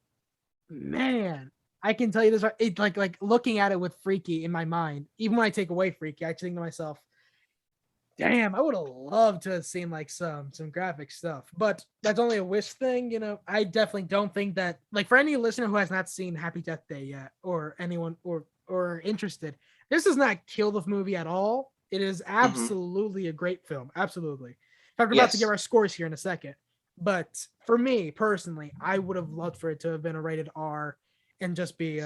man, I can tell you this: it like looking at it with Freaky in my mind. Even when I take away Freaky, I think to myself, "Damn, I would have loved to have seen like some graphic stuff." But that's only a wish thing, you know. I definitely don't think that, like, for any listener who has not seen Happy Death Day yet, or anyone or interested, this does not kill the movie at all. It is absolutely a great film. Absolutely. In fact, we're about to give our scores here in a second. But for me personally, I would have loved for it to have been a rated R and just be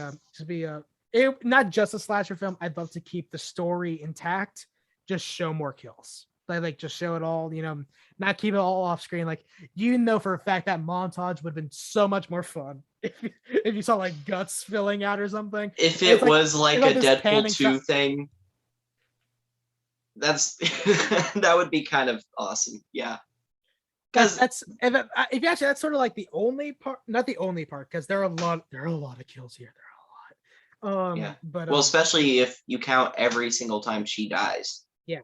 not just a slasher film. I'd love to keep the story intact, just show more kills. Like just show it all, you know, not keep it all off screen. Like, you know, for a fact that montage would have been so much more fun if you saw like guts spilling out or something. If it was like a Deadpool 2 thing, that's that would be kind of awesome. Yeah. That's if you actually, that's sort of like the only part, not the only part, because there are a lot of kills here. There are a lot. Yeah. But well, especially if you count every single time she dies. Yeah.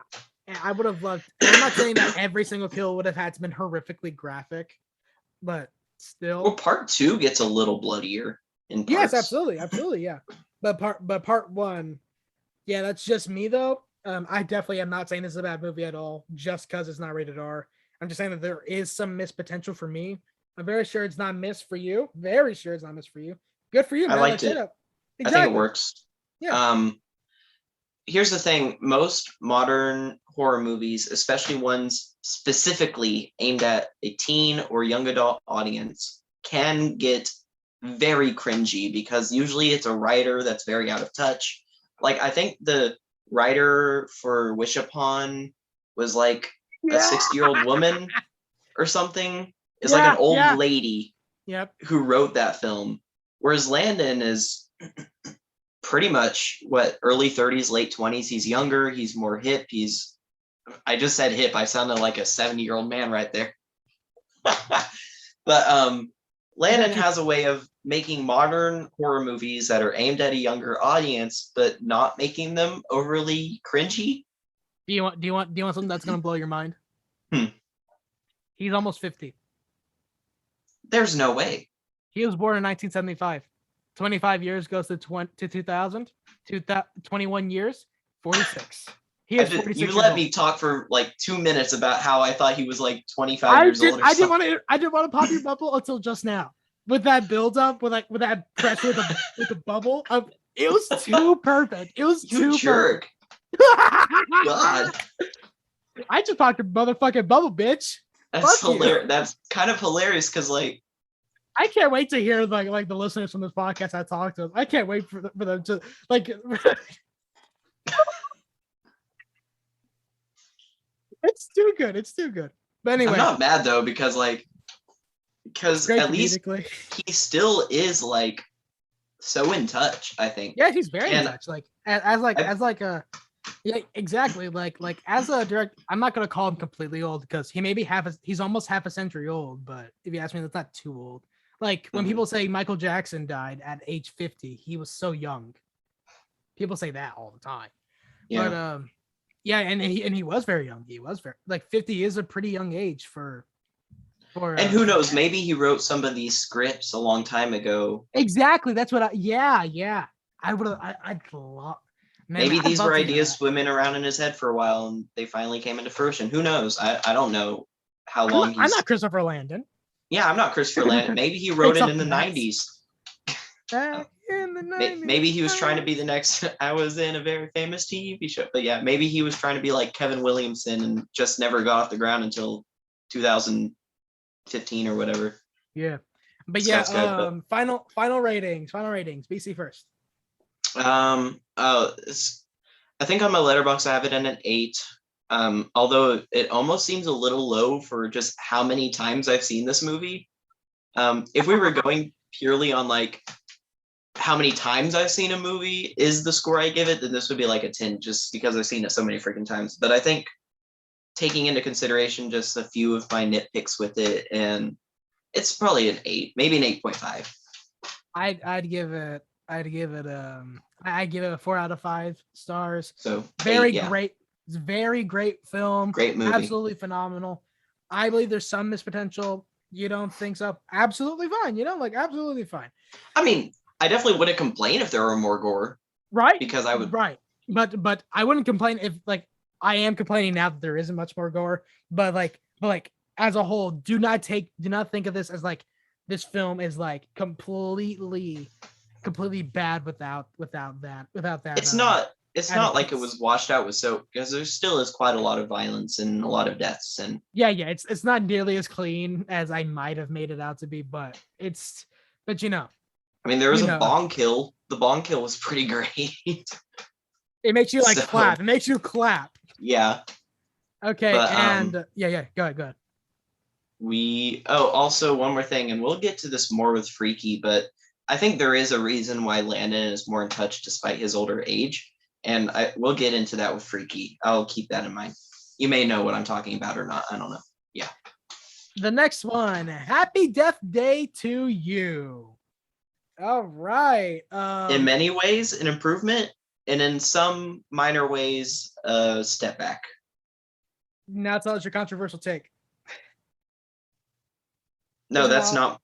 And I would have loved, and I'm not saying that every single kill would have had to been horrifically graphic, but still. Well, part 2 gets a little bloodier in parts. Yes, absolutely, yeah. But part 1, yeah, that's just me though. I definitely am not saying this is a bad movie at all, just because it's not rated R. I'm just saying that there is some missed potential for me. I'm very sure it's not missed for you. Very sure it's not missed for you. Good for you, man. I liked it. Exactly. I think it works. Yeah. Here's the thing. Most modern horror movies, especially ones specifically aimed at a teen or young adult audience, can get very cringy because usually it's a writer that's very out of touch. Like, I think the writer for Wish Upon was like a 60-year-old woman or something. It's like an old lady who wrote that film. Whereas Landon is pretty much early 30s, late 20s. He's younger, he's more hip. I just said hip. I sounded like a 70-year-old man right there. But Landon has a way of making modern horror movies that are aimed at a younger audience, but not making them overly cringy. Do you want something that's gonna blow your mind? He's almost 50. There's no way. He was born in 1975. 25 years goes to 2000. 21 years, 46. He is 46. You let me talk for like 2 minutes about how I thought he was like 25 years old. I didn't want to pop your bubble until just now. With that build up, with that pressure with the bubble, it was too perfect. It was too jerk. God. I just popped your motherfucking bubble, bitch. That's hilarious. That's kind of hilarious because, like, I can't wait to hear like the listeners from this podcast I talk to. I can't wait for them to like. It's too good. It's too good. But anyway, I'm not mad though because at least he still is like so in touch. I think. Yeah, he's very in touch. Like yeah, exactly. Like as a director, I'm not gonna call him completely old because he's almost half a century old. But if you ask me, that's not too old. Like when people say Michael Jackson died at age 50, he was so young. People say that all the time. Yeah. But yeah, and he was very young. He was very 50 is a pretty young age for. And who knows? Maybe he wrote some of these scripts a long time ago. Exactly. That's what I would have. I'd love. Man, maybe these were ideas swimming around in his head for a while, and they finally came into fruition. Who knows? I don't know how long. I'm not Christopher Landon. Yeah, I'm not Christopher Landon. Maybe he wrote it in the 90s. Back in the 90s. Maybe he was trying to be the next. I was in a very famous TV show, but yeah, maybe he was trying to be like Kevin Williamson and just never got off the ground until 2015 or whatever. Yeah. But Scott's good, final ratings. BC first. I think on my letterbox I have it in an 8. Although it almost seems a little low for just how many times I've seen this movie. If we were going purely on like how many times I've seen a movie is the score I give it, then this would be like a 10 just because I've seen it so many freaking times. But I think taking into consideration just a few of my nitpicks with it, and it's probably an 8, maybe an 8.5. I'd give it I give it a 4 out of 5 stars. So very 8, yeah. great. It's a very great film. Great movie. Absolutely phenomenal. I believe there's some missed potential. You don't think so? Absolutely fine. Like absolutely fine. I mean, I definitely wouldn't complain if there were more gore. Right. Because I would. Right. But I wouldn't complain if like I am complaining now that there isn't much more gore. But like as a whole, do not think of this as like this film is like completely bad without that. It's not like it was washed out with soap, because there still is quite a lot of violence and a lot of deaths, and it's not nearly as clean as I might have made it out to be, but I mean, there was a bong kill. The bong kill was pretty great. It makes you clap. It makes you clap. Yeah. Okay, but, go ahead. Also one more thing, and we'll get to this more with Freaky, but I think there is a reason why Landon is more in touch despite his older age. And we'll get into that with Freaky. I'll keep that in mind. You may know what I'm talking about or not. I don't know. Yeah. The next one, Happy Death Day to You. All right. In many ways, an improvement, and in some minor ways, a step back. Now tell us your controversial take. No, that's not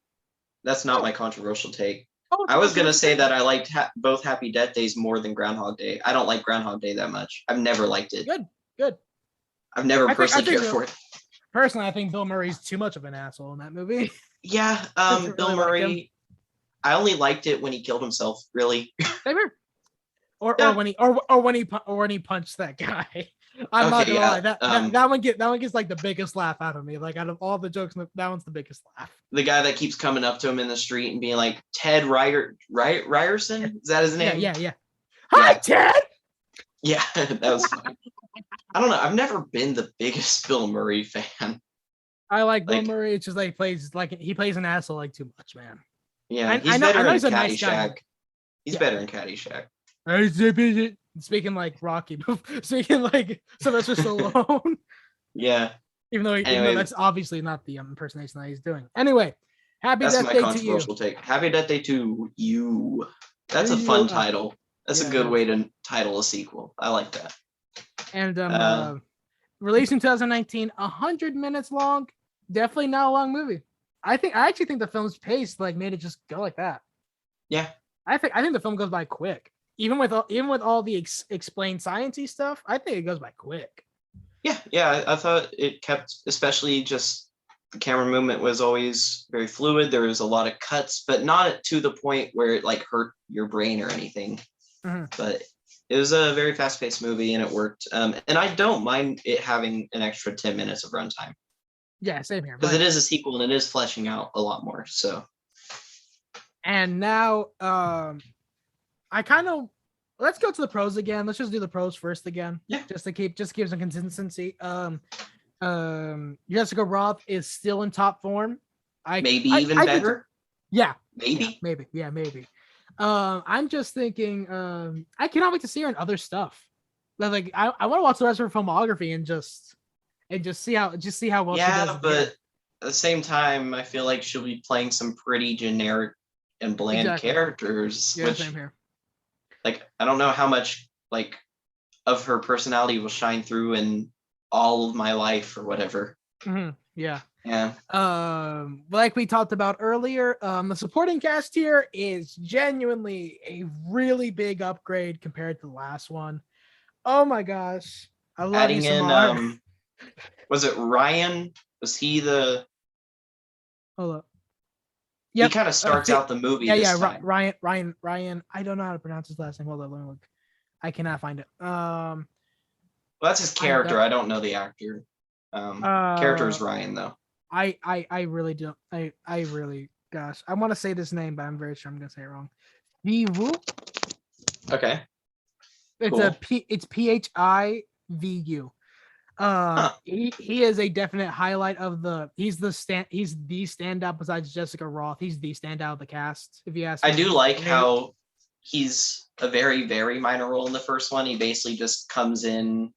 my controversial take. I was going to say that I liked both Happy Death Days more than Groundhog Day. I don't like Groundhog Day that much. I've never liked it. Good. I've never personally cared for it. Personally, I think Bill Murray's too much of an asshole in that movie. Yeah, Bill Murray. I only liked it when he killed himself, really. Same here. Or when he punched that guy. I'm not gonna lie. That one gets like the biggest laugh out of me. Like out of all the jokes, that one's the biggest laugh. The guy that keeps coming up to him in the street and being like, Ted Ryerson? Is that his name? Yeah. Hi, Ted! Yeah, that was funny. I don't know. I've never been the biggest Bill Murray fan. I like Bill Murray. It's just like he plays an asshole like too much, man. Yeah, he's better in Caddyshack. He's better in Caddyshack. Speaking like Rocky, speaking like Sylvester Stallone. Yeah. Even though that's obviously not the impersonation that he's doing. Anyway, Happy Death Day to You. That's my controversial take. Happy Death Day to You. That's a fun title. That's a good way to title a sequel. I like that. And released in 2019, 100 minutes long. Definitely not a long movie. I actually think the film's pace made it just go like that. Yeah. I think the film goes by quick. Even with all the explained sciencey stuff, I think it goes by quick. Yeah. I thought it kept, especially just the camera movement was always very fluid. There was a lot of cuts, but not to the point where it hurt your brain or anything. Mm-hmm. But it was a very fast-paced movie, and it worked. And I don't mind it having an extra 10 minutes of runtime. Yeah, same here. Because it is a sequel, and it is fleshing out a lot more. So. And now, let's go to the pros again. Let's just do the pros first again. Yeah. Just to give some consistency. Jessica Roth is still in top form. Maybe even better. Yeah. Maybe. Yeah, maybe. I'm just thinking, I cannot wait to see her in other stuff. I want to watch the rest of her filmography and just see how well she does. Yeah, but at the same time, I feel like she'll be playing some pretty generic and bland characters. Yeah, same here. I don't know how much of her personality will shine through in All of My Life or whatever. Mm-hmm. Yeah. Yeah. We talked about earlier, the supporting cast here is genuinely a really big upgrade compared to the last one. Oh my gosh. I love adding you, Samar. in was it Ryan? Was he the Hold up. Yep. He kind of starts out the movie. Ryan. I don't know how to pronounce his last name. Hold on, let me look. I cannot find it. Well, that's his character. I don't know the actor. Character is Ryan though. I really don't. I really, gosh, I want to say this name, but I'm very sure I'm gonna say it wrong. Vivu. Okay. It's Cool. it's Phivu. He is a definite highlight of the. He's the standout besides Jessica Roth. He's the standout of the cast. If you ask me, I do like how he's a very, very minor role in the first one. He basically just comes in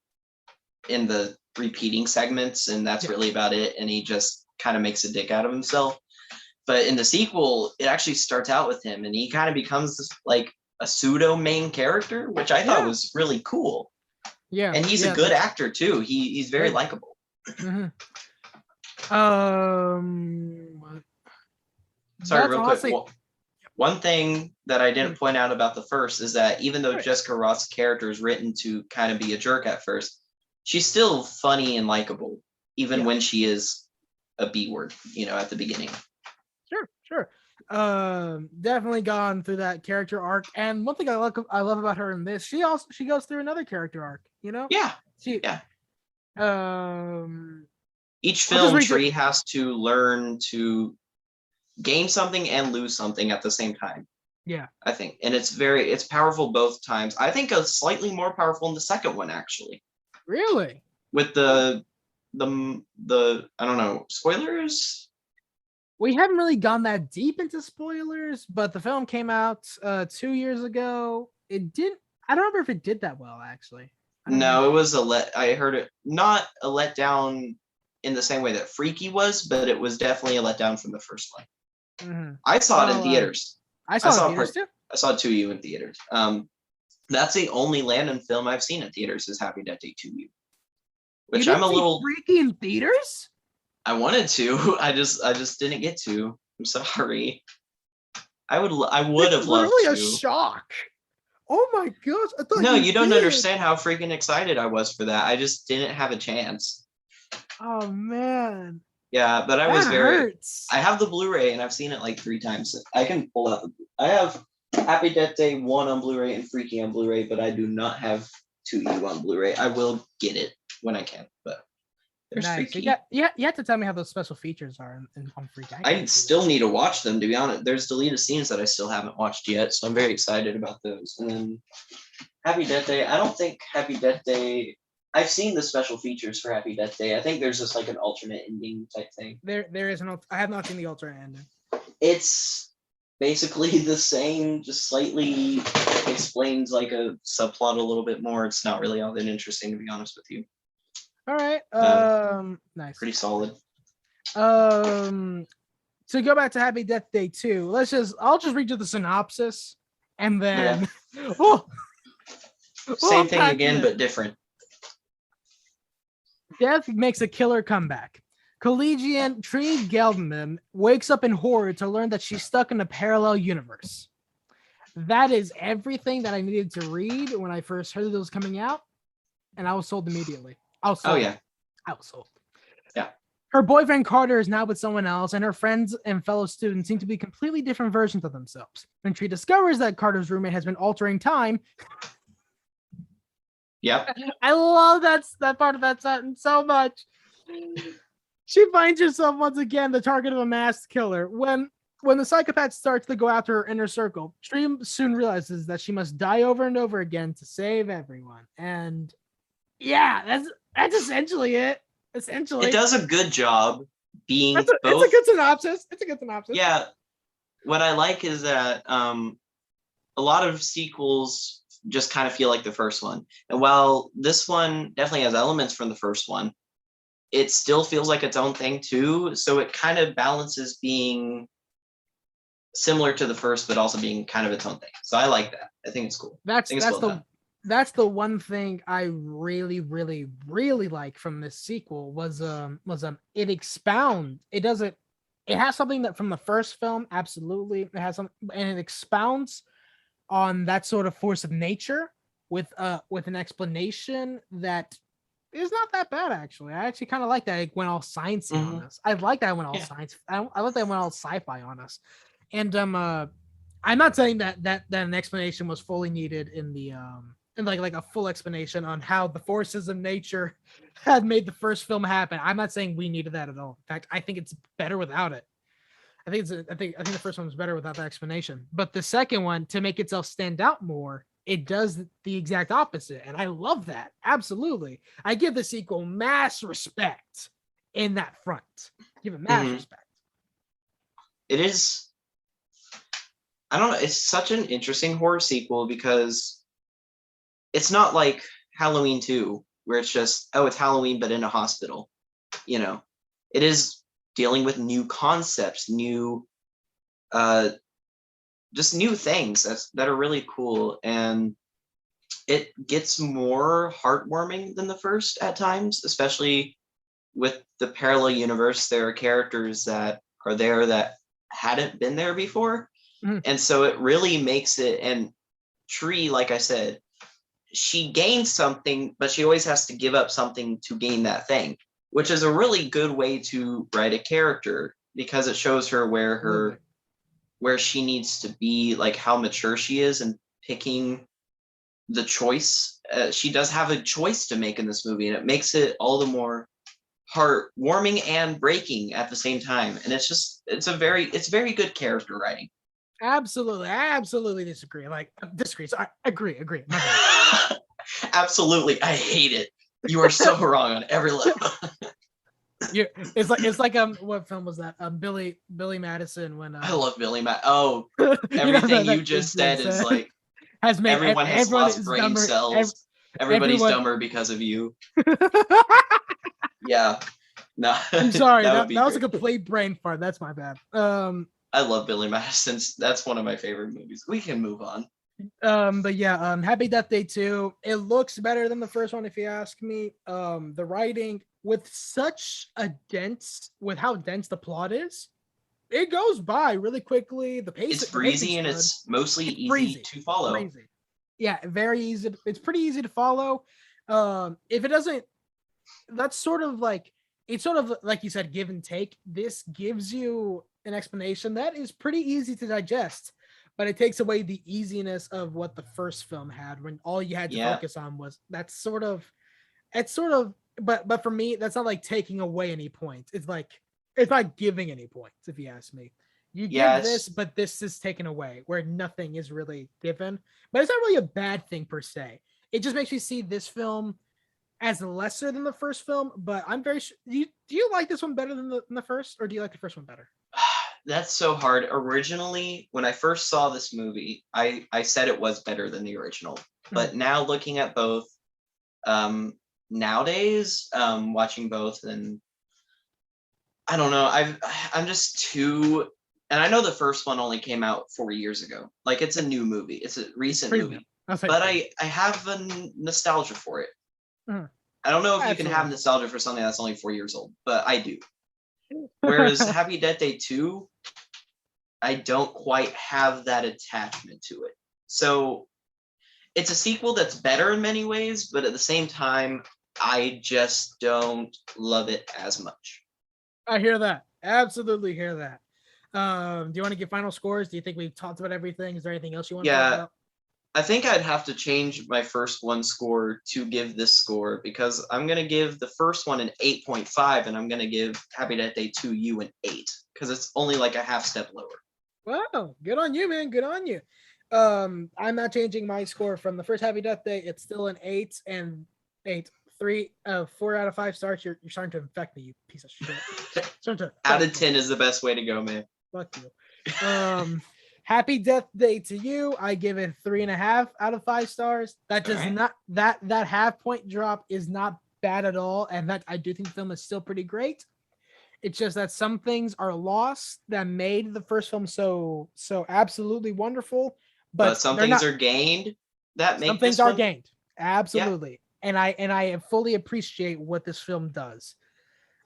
the repeating segments, and that's really about it. And he just kind of makes a dick out of himself. But in the sequel, it actually starts out with him, and he kind of becomes this, like a pseudo main character, which I thought was really cool. Yeah, and he's a good actor too. He's very likable. Mm-hmm. Sorry, real quick. One thing that I didn't point out about the first is that even though Jessica Roth's character is written to kind of be a jerk at first, she's still funny and likable, even when she is a B word, at the beginning. Sure. Definitely gone through that character arc. And one thing I love about her in this, she goes through another character arc, Yeah. Each film tree has to learn to gain something and lose something at the same time. Yeah. I think. And it's powerful both times. I think it's slightly more powerful in the second one, actually. Really? With the I don't know, spoilers? We haven't really gone that deep into spoilers, but the film came out 2 years ago. I don't remember if it did that well, actually. No, it was I heard it not a letdown in the same way that Freaky was, but it was definitely a letdown from the first one. Mm-hmm. I saw it in theaters. I saw it in theaters too. I saw 2U in theaters. That's the only Landon film I've seen in theaters is Happy Death Day 2U. Which I'm a little Freaky in theaters? I wanted to. I just didn't get to. I'm sorry. I would have loved to. Really a shock. Oh my gosh! I thought no, you don't understand how freaking excited I was for that. I just didn't have a chance. Oh man. Yeah, but I was hurts. I have the Blu-ray and I've seen it like 3 times. I can pull out I have Happy Death Day 1 on Blu-ray and Freaky on Blu-ray, but I do not have 2U on Blu-ray. I will get it when I can, but there's Freaky. You have to tell me how those special features are on Freaky. I still need to watch them, to be honest. There's deleted scenes that I still haven't watched yet, so I'm very excited about those. And then Happy Death Day, I don't think Happy Death Day... I've seen the special features for Happy Death Day. I think there's just like an alternate ending type thing. There is I have not seen the alternate ending. It's basically the same, just slightly explains like a subplot a little bit more. It's not really all that interesting, to be honest with you. All right. Nice. Pretty solid. To go back to Happy Death Day 2, I'll just read you the synopsis and then same thing again, but different. Death makes a killer comeback. Collegian Tree Geldman wakes up in horror to learn that she's stuck in a parallel universe. That is everything that I needed to read when I first heard it was coming out, and I was sold immediately. I was sold. Yeah. Her boyfriend Carter is now with someone else, and her friends and fellow students seem to be completely different versions of themselves. When she discovers that Carter's roommate has been altering time... Yep. I love that part of that sentence so much. She finds herself once again the target of a masked killer. When the psychopath starts to go after her inner circle, she soon realizes that she must die over and over again to save everyone. And yeah, that's essentially it. Essentially, it does a good job being both. It's a good synopsis. Yeah, what I like is that a lot of sequels just kind of feel like the first one, and while this one definitely has elements from the first one, it still feels like its own thing too. So it kind of balances being similar to the first, but also being kind of its own thing. So I like that. I think it's cool. That's the one thing I really, really, really like from this sequel was it expound. It has something that from the first film, absolutely. It has something, and it expounds on that sort of force of nature with an explanation that is not that bad, actually. I actually kind of like that it went all sciencey on us. I like that it went all science. I like that it went all sci-fi on us. And I'm not saying that an explanation was fully needed in the and like a full explanation on how the forces of nature had made the first film happen. I'm not saying we needed that at all. In fact, I think it's better without it. I think the first one was better without that explanation. But the second one, to make itself stand out more, it does the exact opposite, and I love that. Absolutely, I give the sequel mass respect in that front. Give it mass respect. It is. I don't know. It's such an interesting horror sequel because it's not like Halloween 2, where it's just, oh, it's Halloween, but in a hospital. You know, it is dealing with new concepts, just new things that are really cool. And it gets more heartwarming than the first at times, especially with the parallel universe. There are characters that are there that hadn't been there before. And so it really makes it, and Tree, like I said, she gains something, but she always has to give up something to gain that thing, which is a really good way to write a character, because it shows her where she needs to be, like how mature she is and picking the choice. She does have a choice to make in this movie, and it makes it all the more heartwarming and breaking at the same time. And it's very good character writing. Absolutely disagree. Disagree. So I agree. My bad. Absolutely, I hate it. You are so wrong on every level. It's like what film was that? Billy Madison when I love Billy Madison. Oh, everything you just said is like has made everyone has lost brain dumber, cells. Everybody's dumber because of you. Yeah. No. I'm sorry. That was a complete brain fart. That's my bad. I love Billy Madison. That's one of my favorite movies. We can move on. But yeah, Happy Death Day 2. It looks better than the first one, if you ask me. The writing with how dense the plot is, it goes by really quickly. The pace, it's breezy, and it's mostly easy to follow. Breezy. Yeah, very easy. It's pretty easy to follow. If it doesn't, that's sort of like, it's sort of like you said, give and take. This gives you an explanation that is pretty easy to digest, but it takes away the easiness of what the first film had, when all you had to focus on was but for me, that's not like taking away any points. It's not giving any points, if you ask me. You give this, but this is taken away, where nothing is really given. But it's not really a bad thing per se. It just makes me see this film as lesser than the first film. But I'm very sure. Do you like this one better than the first, or do you like the first one better? That's so hard. Originally, when I first saw this movie, I said it was better than the original. But now looking at both, nowadays, watching both, and I don't know, I'm just too, and I know the first one only came out 4 years ago. Like, it's a new movie. It's a recent movie. But I have a nostalgia for it. I don't know if you can have nostalgia for something that's only 4 years old, but I do. Whereas Happy Death Day 2, I don't quite have that attachment to it. So it's a sequel that's better in many ways, but at the same time, I just don't love it as much. I hear that. Absolutely hear that. Do you want to give final scores? Do you think we've talked about everything? Is there anything else you want to talk about? I think I'd have to change my first one score to give this score, because I'm going to give the first one an 8.5, and I'm going to give Happy Death Day 2 you an 8, because it's only like a half step lower. Wow, good on you, man. Good on you. I'm not changing my score from the first Happy Death Day. It's still an 8 and 8. 4 out of 5 stars. You're starting to infect me, you piece of shit. Out of 10 is the best way to go, man. Fuck you. Happy Death Day to you. I give it 3.5 out of 5 stars. That does not that half point drop is not bad at all, and that I do think the film is still pretty great. It's just that some things are lost that made the first film so absolutely wonderful. But some things are gained that make some things are gained. Absolutely. Yeah. And I fully appreciate what this film does.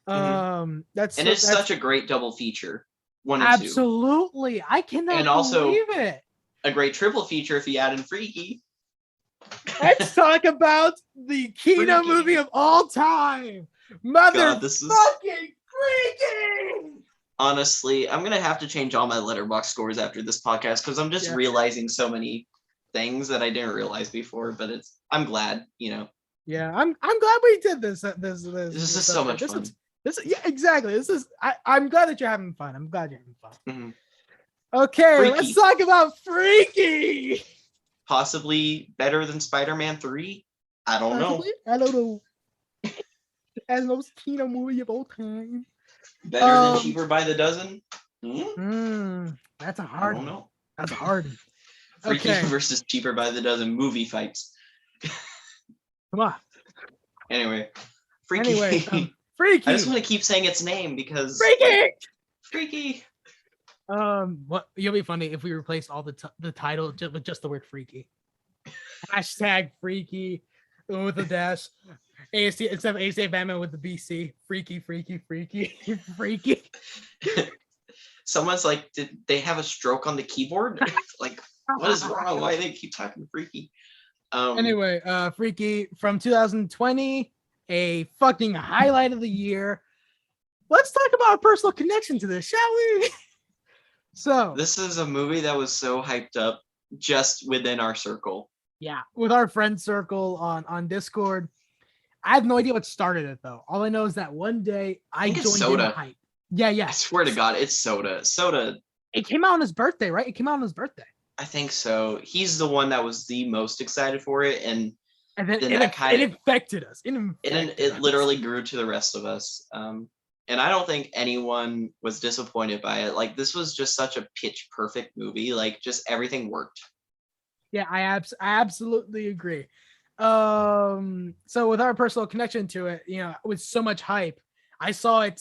It's such a great double feature. 1 and 2. Absolutely. I cannot and also believe it. A great triple feature if you add in Freaky. Let's talk about the Kino movie of all time. Motherfucking Freaky! Honestly, I'm going to have to change all my Letterboxd scores after this podcast, because I'm just realizing so many things that I didn't realize before, but I'm glad, Yeah, I'm glad we did this. This This is so much fun. Yeah, exactly. I'm glad that you're having fun. I'm glad you're having fun. Mm-hmm. Okay, Freaky. let's talk about Freaky. Possibly better than Spider-Man 3. I don't know. I don't know. As most Kino movie of all time. Better than Cheaper by the Dozen? That's a hard one. Know. That's hard. Freaky versus Cheaper by the Dozen movie fights. Come on. Anyway, Freaky. Freaky. I just want to keep saying its name because Freaky. What you'll be funny if we replace all the title with just the word Freaky. Hashtag Freaky with a dash. ASD instead of ASDFBATMAN with the BC. Freaky. Someone's like, did they have a stroke on the keyboard? Like, what is wrong? Why do they keep talking Freaky? Anyway, Freaky from 2020, a fucking highlight of the year. Let's talk about a personal connection to this, shall we? So this is a movie that was so hyped up just within our circle. Yeah, with our friend circle on Discord. I have no idea what started it though. All I know is that one day I joined Soda. in hype. Yeah. I swear to God, it's Soda. Soda. It came out on his birthday, right? It came out on his birthday. I think so. He's the one that was the most excited for it, and then it infected us. It literally grew to the rest of us. And I don't think anyone was disappointed by it. Like, this was just such a pitch perfect movie. Like, just everything worked. Yeah, I absolutely agree. So with our personal connection to it, with so much hype, I saw it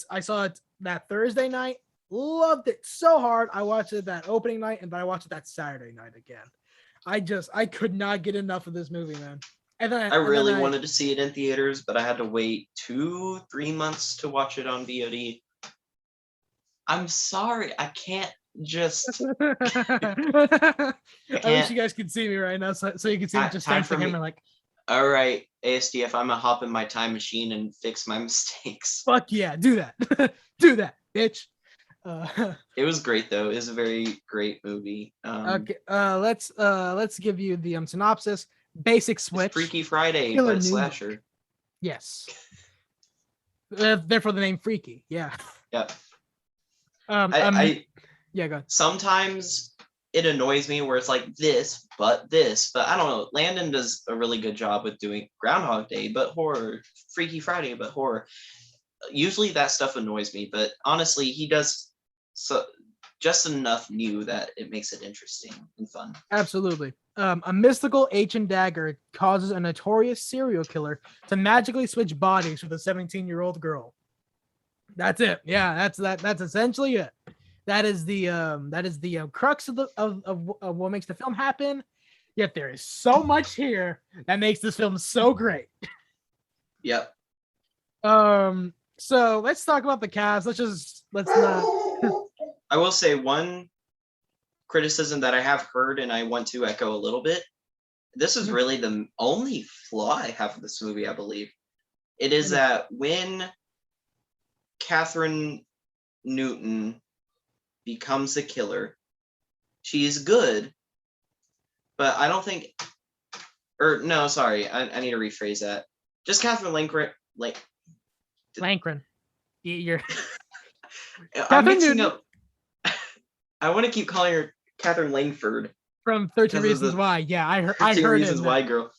that Thursday night, loved it so hard. I watched it that opening night, and then I watched it that Saturday night again. I could not get enough of this movie, man. And then I really wanted to see it in theaters, but I had to wait 2-3 months to watch it on VOD. I'm sorry, I can't just. I wish you guys could see me right now, so you can see me just stand for him and like. All right, ASDF, I'm gonna hop in my time machine and fix my mistakes. Fuck yeah, do that, do that, bitch. It was great though. It was a very great movie. Okay, let's give you the synopsis. Basic switch. It's Freaky Friday, but slasher. Yes. Therefore, the name Freaky. Yeah. Yep. Yeah, go ahead. Sometimes it annoys me where it's like this, but I don't know. Landon does a really good job with doing Groundhog Day, but horror, Freaky Friday, but horror. Usually that stuff annoys me, but honestly, he does so just enough new that it makes it interesting and fun. Absolutely. A mystical ancient dagger causes a notorious serial killer to magically switch bodies with a 17-year-old girl. That's it. Yeah, that's essentially it. That is the crux of what makes the film happen. Yet there is so much here that makes this film so great. Yep. So let's talk about the cast. Let's not. I will say one criticism that I have heard, and I want to echo a little bit. This is really the only flaw I have with this movie, I believe. It is that when Catherine Newton becomes a killer, she's good, but I don't think, no, sorry, I need to rephrase that. Just Catherine Lankren. You're I'm mixing up. I want to keep calling her Catherine Langford from 13 Reasons Why. Yeah, I heard. 13 Reasons Why, girl.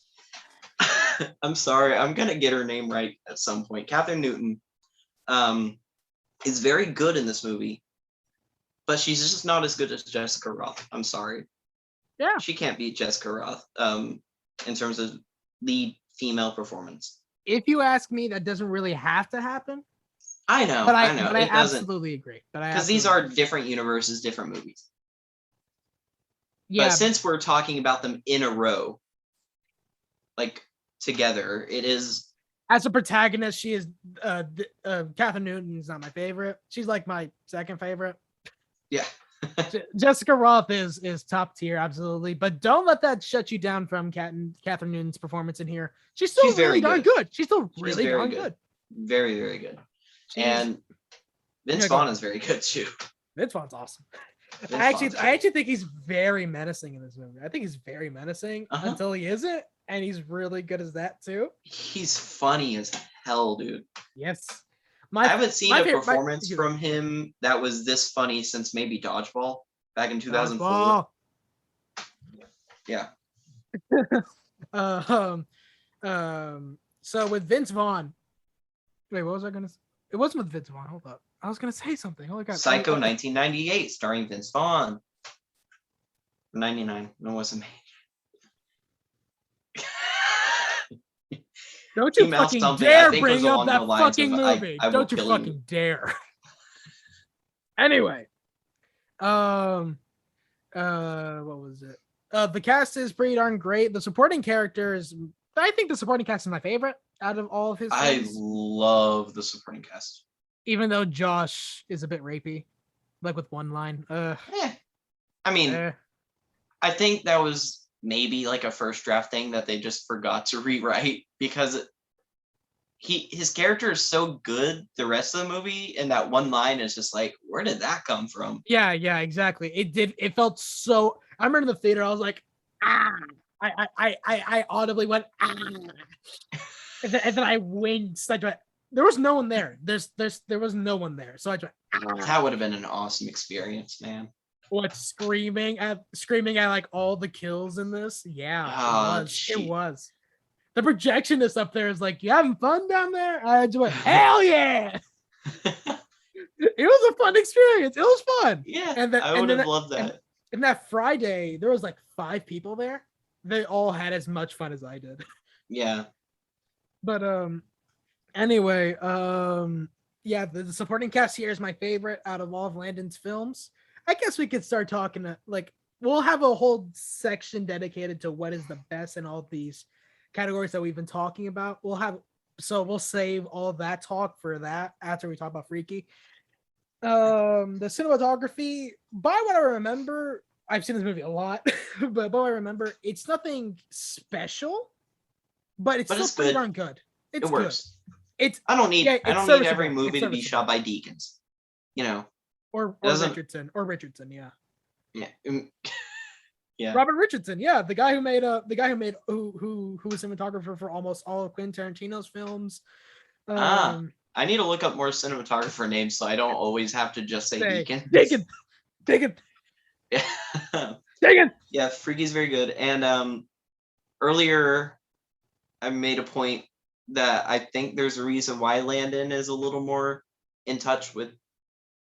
I'm sorry. I'm gonna get her name right at some point. Catherine Newton is very good in this movie, but she's just not as good as Jessica Roth. I'm sorry. Yeah, she can't beat Jessica Roth in terms of lead female performance. If you ask me, that doesn't really have to happen. I know, but I absolutely agree. Because these are different universes, different movies. Yeah. But since we're talking about them in a row, like together, it is. As a protagonist, she is. Catherine Newton is not my favorite. She's like my second favorite. Yeah. Jessica Roth is top tier, absolutely. But don't let that shut you down from Catherine Newton's performance in here. She's really darn good. She's still really darn good. Very, very good. And Vince Vaughn is very good too. Vince Vaughn's awesome. Vince Vaughn's I actually think he's very menacing in this movie. I think he's very menacing until he isn't, and he's really good as that too. He's funny as hell, dude. Yes. I haven't seen a performance from him that was this funny since maybe Dodgeball back in 2004. Dodgeball. Yeah. So with Vince Vaughn, wait, what was I gonna say? It wasn't with Vince Vaughn. Hold up. I was gonna say something. Oh my god. Psycho 1998, starring Vince Vaughn. 99. No, it wasn't me. Don't you fucking dare bring up that fucking movie. Don't you fucking dare. Anyway. What was it? The cast is pretty darn great. The supporting characters, I think the supporting cast is my favorite out of all of his films. I love the supporting cast. Even though Josh is a bit rapey, like with one line. I mean, I think that was maybe like a first draft thing that they just forgot to rewrite because his character is so good the rest of the movie, and that one line is just like, where did that come from? Yeah, exactly. It felt so. I remember in the theater, I was like, ah. I audibly went ah, and then I winced. There was no one there. There was no one there, so I went ah. That would have been an awesome experience, man. What, screaming at like all the kills in this? Yeah, it was. The projectionist up there is like, you having fun down there? I just went, hell yeah! It was a fun experience. It was fun. Yeah, I would have loved that. And that Friday, there was like 5 people there. They all had as much fun as I did. Yeah. But anyway, yeah, the supporting cast here is my favorite out of all of Landon's films. I guess we could start talking we'll have a whole section dedicated to what is the best in all these categories that we've been talking about. We'll save all of that talk for that after we talk about Freaky. The cinematography, by what I remember, I've seen this movie a lot, but by what I remember, it's nothing special, but it's still pretty darn good. It works. I don't need every movie to be shot by deacons, or Richardson, yeah. Yeah. Yeah. Robert Richardson, yeah, the guy who was cinematographer for almost all of Quentin Tarantino's films. I need to look up more cinematographer names so I don't always have to just say Deacon. Deacon. Yeah. Deacon. Yeah, Freaky's very good. And earlier I made a point that I think there's a reason why Landon is a little more in touch with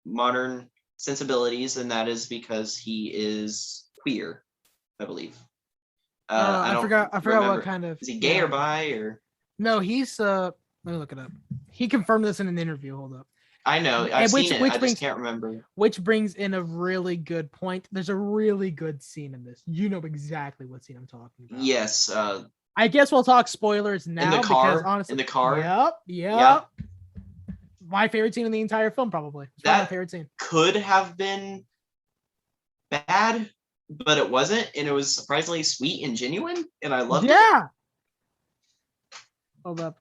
modern sensibilities, and that is because he is queer, I believe. I forgot what kind of. Is he gay or bi or? No, he's let me look it up. He confirmed this in an interview. Hold up. I know. I've seen it. I just can't remember. Which brings in a really good point. There's a really good scene in this. You know exactly what scene I'm talking about. Yes. I guess we'll talk spoilers now. In the car. Because honestly, in the car. Yep. My favorite scene in the entire film, probably. It's my favorite scene. Could have been bad, but it wasn't, and it was surprisingly sweet and genuine, and I loved it. Yeah. Hold up.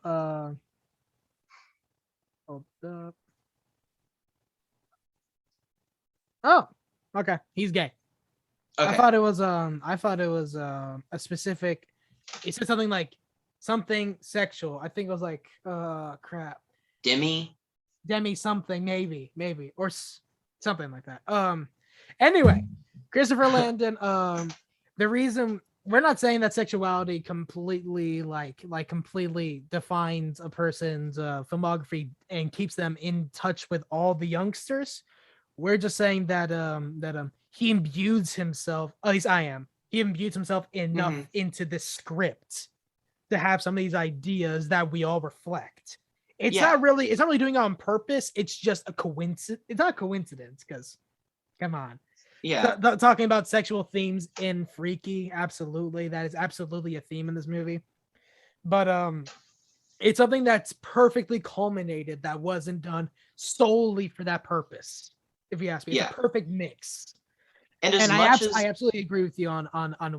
Oh, okay. He's gay. Okay. I thought it was a specific. It said something like something sexual. I think it was like crap. Demi something, maybe or something like that. Anyway, Christopher Landon. The reason we're not saying that sexuality completely completely defines a person's filmography and keeps them in touch with all the youngsters. We're just saying that he imbues himself, at least I am. He imbues himself enough into the script to have some of these ideas that we all reflect. It's not really doing it on purpose. It's just a coincidence. It's not a coincidence because, come on. Yeah. Talking about sexual themes in Freaky, absolutely. That is absolutely a theme in this movie. But it's something that's perfectly culminated that wasn't done solely for that purpose. If you ask me, it's a perfect mix. And I absolutely agree with you on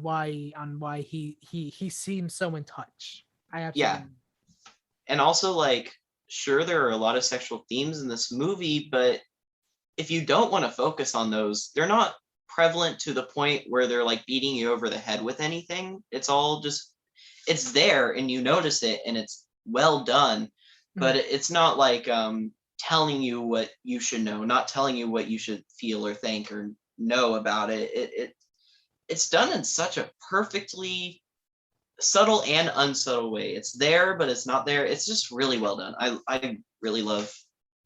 why he seems so in touch. I absolutely And also, sure, there are a lot of sexual themes in this movie, but if you don't want to focus on those, they're not prevalent to the point where they're like beating you over the head with anything. It's all just, it's there and you notice it and it's well done, but it's not like telling you what you should know, not telling you what you should feel or think or know about it. It's done in such a perfectly subtle and unsubtle way. It's there, but it's not there. It's just really well done. I really love,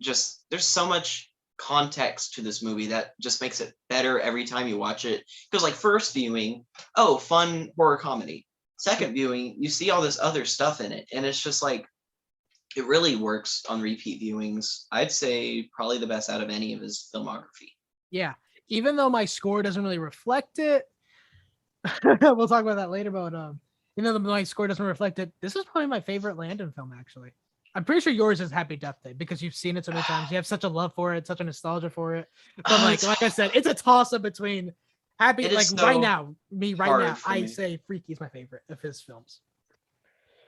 just there's so much context to this movie that just makes it better every time you watch it. Because like first viewing, oh, fun horror comedy. Second viewing, you see all this other stuff in it, and it's just like it really works on repeat viewings. I'd say probably the best out of any of his filmography. Yeah, even though my score doesn't really reflect it, we'll talk about that later. But even though my score doesn't reflect it, this is probably my favorite Landon film. Actually, I'm pretty sure yours is Happy Death Day because you've seen it so many times. You have such a love for it, such a nostalgia for it. But like I said, it's a toss up between Happy. Like so right now, I me. say Freaky is my favorite of his films.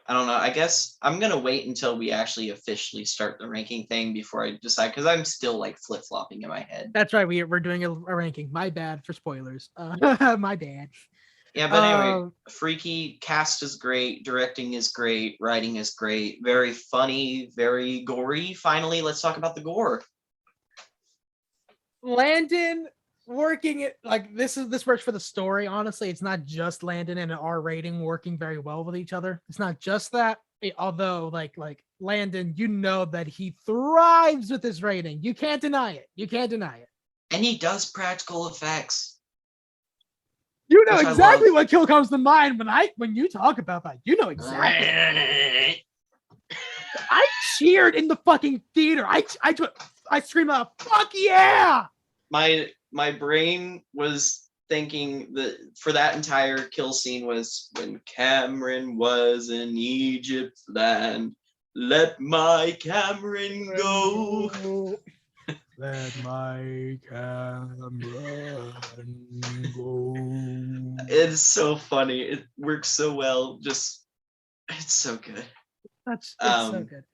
I don't know. I guess I'm gonna wait until we actually officially start the ranking thing before I decide, because I'm still like flip flopping in my head. That's right. We're doing a ranking. My bad for spoilers. My bad. Yeah, but anyway, Freaky, cast is great, directing is great, writing is great, very funny, very gory. Finally, let's talk about the gore. Landon working it like this works for the story. Honestly, it's not just Landon and an R rating working very well with each other. It's not just that. Although like Landon, you know that he thrives with his rating. You can't deny it. You can't deny it. And he does practical effects. You know exactly what kill comes to mind when you talk about that. You know exactly. I cheered in the fucking theater. I screamed out, "Fuck yeah!" My brain was thinking that for that entire kill scene was when Cameron was in Egypt's land. Let my Cameron go. Let my Cameron go. It's so funny. It works so well. Just, it's so good. It's so good.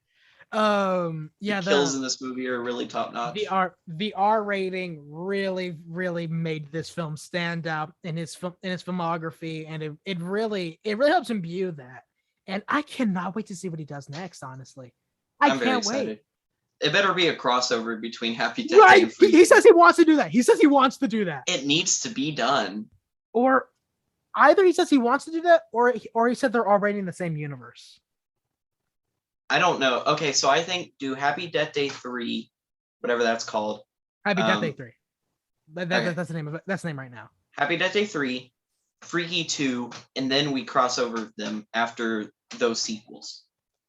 Yeah, the kills in this movie are really top notch. The R rating really made this film stand out in his filmography, and it really helps imbue that. And I cannot wait to see what he does next. Honestly, I'm very excited. Wait. It better be a crossover between Happy Death Day and Freaky. He says he wants to do that. He says he wants to do that. It needs to be done. Or either he says he wants to do that, or he said they're already in the same universe. I don't know. Okay, so I think do Happy Death Day 3, whatever that's called. Happy Death Day 3. That's the name of it. That's the name right now. Happy Death Day 3, Freaky 2, and then we cross over them after those sequels.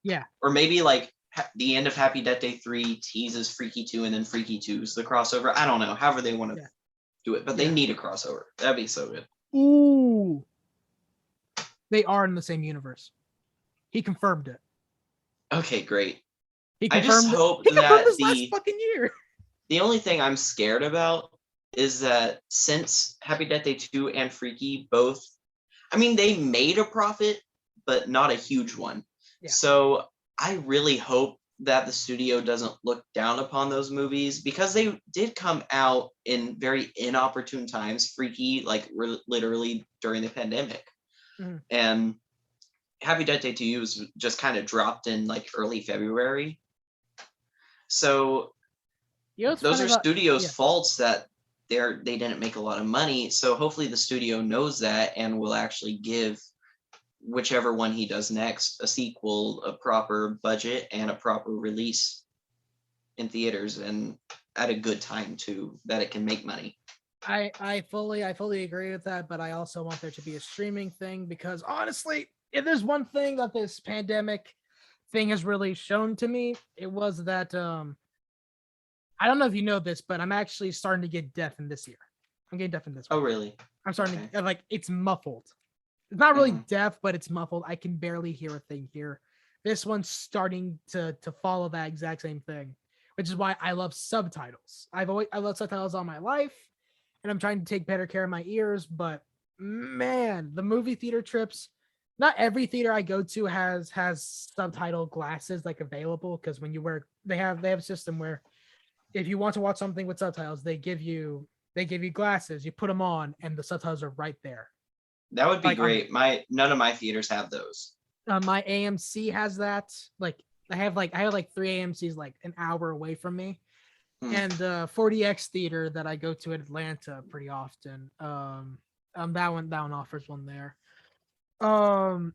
Yeah. Or maybe like the end of Happy Death Day 3 teases Freaky 2 and then Freaky 2 is the crossover. I don't know. However they want to do it, but they need a crossover. That'd be so good. Ooh. They are in the same universe. He confirmed it. Okay, great. I just hope that this last fucking year. The only thing I'm scared about is that since Happy Death Day 2 and Freaky both, I mean, they made a profit, but not a huge one. Yeah. So I really hope that the studio doesn't look down upon those movies, because they did come out in very inopportune times. Freaky, like literally during the pandemic. Mm-hmm. And Happy Death Day 2 was just kind of dropped in like early February. So those are studios' faults that they didn't make a lot of money. So hopefully the studio knows that and will actually give whichever one he does next a sequel, a proper budget, and a proper release in theaters, and at a good time too, that it can make money. I fully agree with that, but I also want there to be a streaming thing, because honestly, if there's one thing that this pandemic thing has really shown to me, it was that I don't know if you know this, but I'm actually starting to get deaf in this ear. I'm getting deaf in this one. Oh, really? I'm starting to, like, it's muffled. It's not really deaf, but it's muffled. I can barely hear a thing here. This one's starting to follow that exact same thing, which is why I love subtitles. I love subtitles all my life, and I'm trying to take better care of my ears. But man, the movie theater trips, not every theater I go to has subtitle glasses like available, because when you wear, they have a system where if you want to watch something with subtitles, they give you glasses. You put them on, and the subtitles are right there. That would be Like, great. None of my theaters have those. My AMC has that. Like I have like 3 AMCs like an hour away from me. And 40X theater that I go to in Atlanta pretty often. That one offers one there. The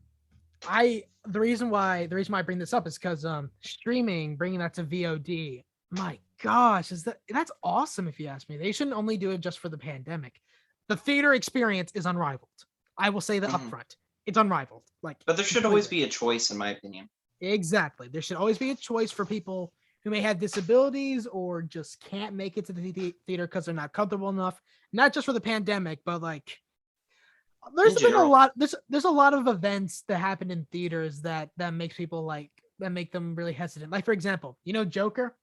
reason why I bring this up is because streaming, bringing that to VOD, my gosh, that's awesome. If you ask me, they shouldn't only do it just for the pandemic. The theater experience is unrivaled. I will say that upfront. It's unrivaled. But there should always be a choice, in my opinion. Exactly. There should always be a choice for people who may have disabilities or just can't make it to the theater because they're not comfortable enough. Not just for the pandemic, but like there's been a lot. There's a lot of events that happen in theaters that makes people that make them really hesitant. Like for example, Joker.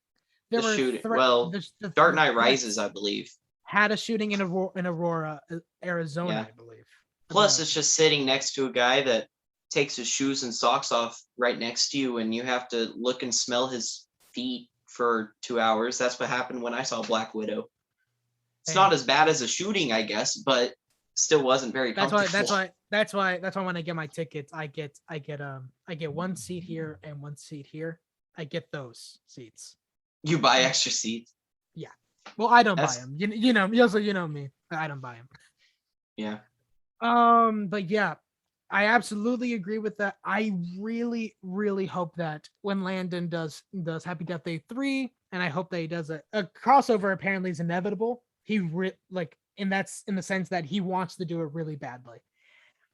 Dark Knight Rises, I believe, had a shooting in Aurora, Arizona, I believe. Plus, it's just sitting next to a guy that takes his shoes and socks off right next to you, and you have to look and smell his feet for 2 hours. That's what happened when I saw Black Widow. It's not as bad as a shooting, I guess, but still wasn't very comfortable. That's why when I get my tickets, I get one seat here and one seat here. I get those seats. You buy extra seats? Yeah. Well, I don't buy them. You know me. I don't buy them. Yeah. But yeah, I absolutely agree with that. I really, really hope that when Landon does Happy Death Day 3, and I hope that he does a crossover apparently is inevitable. And that's in the sense that he wants to do it really badly.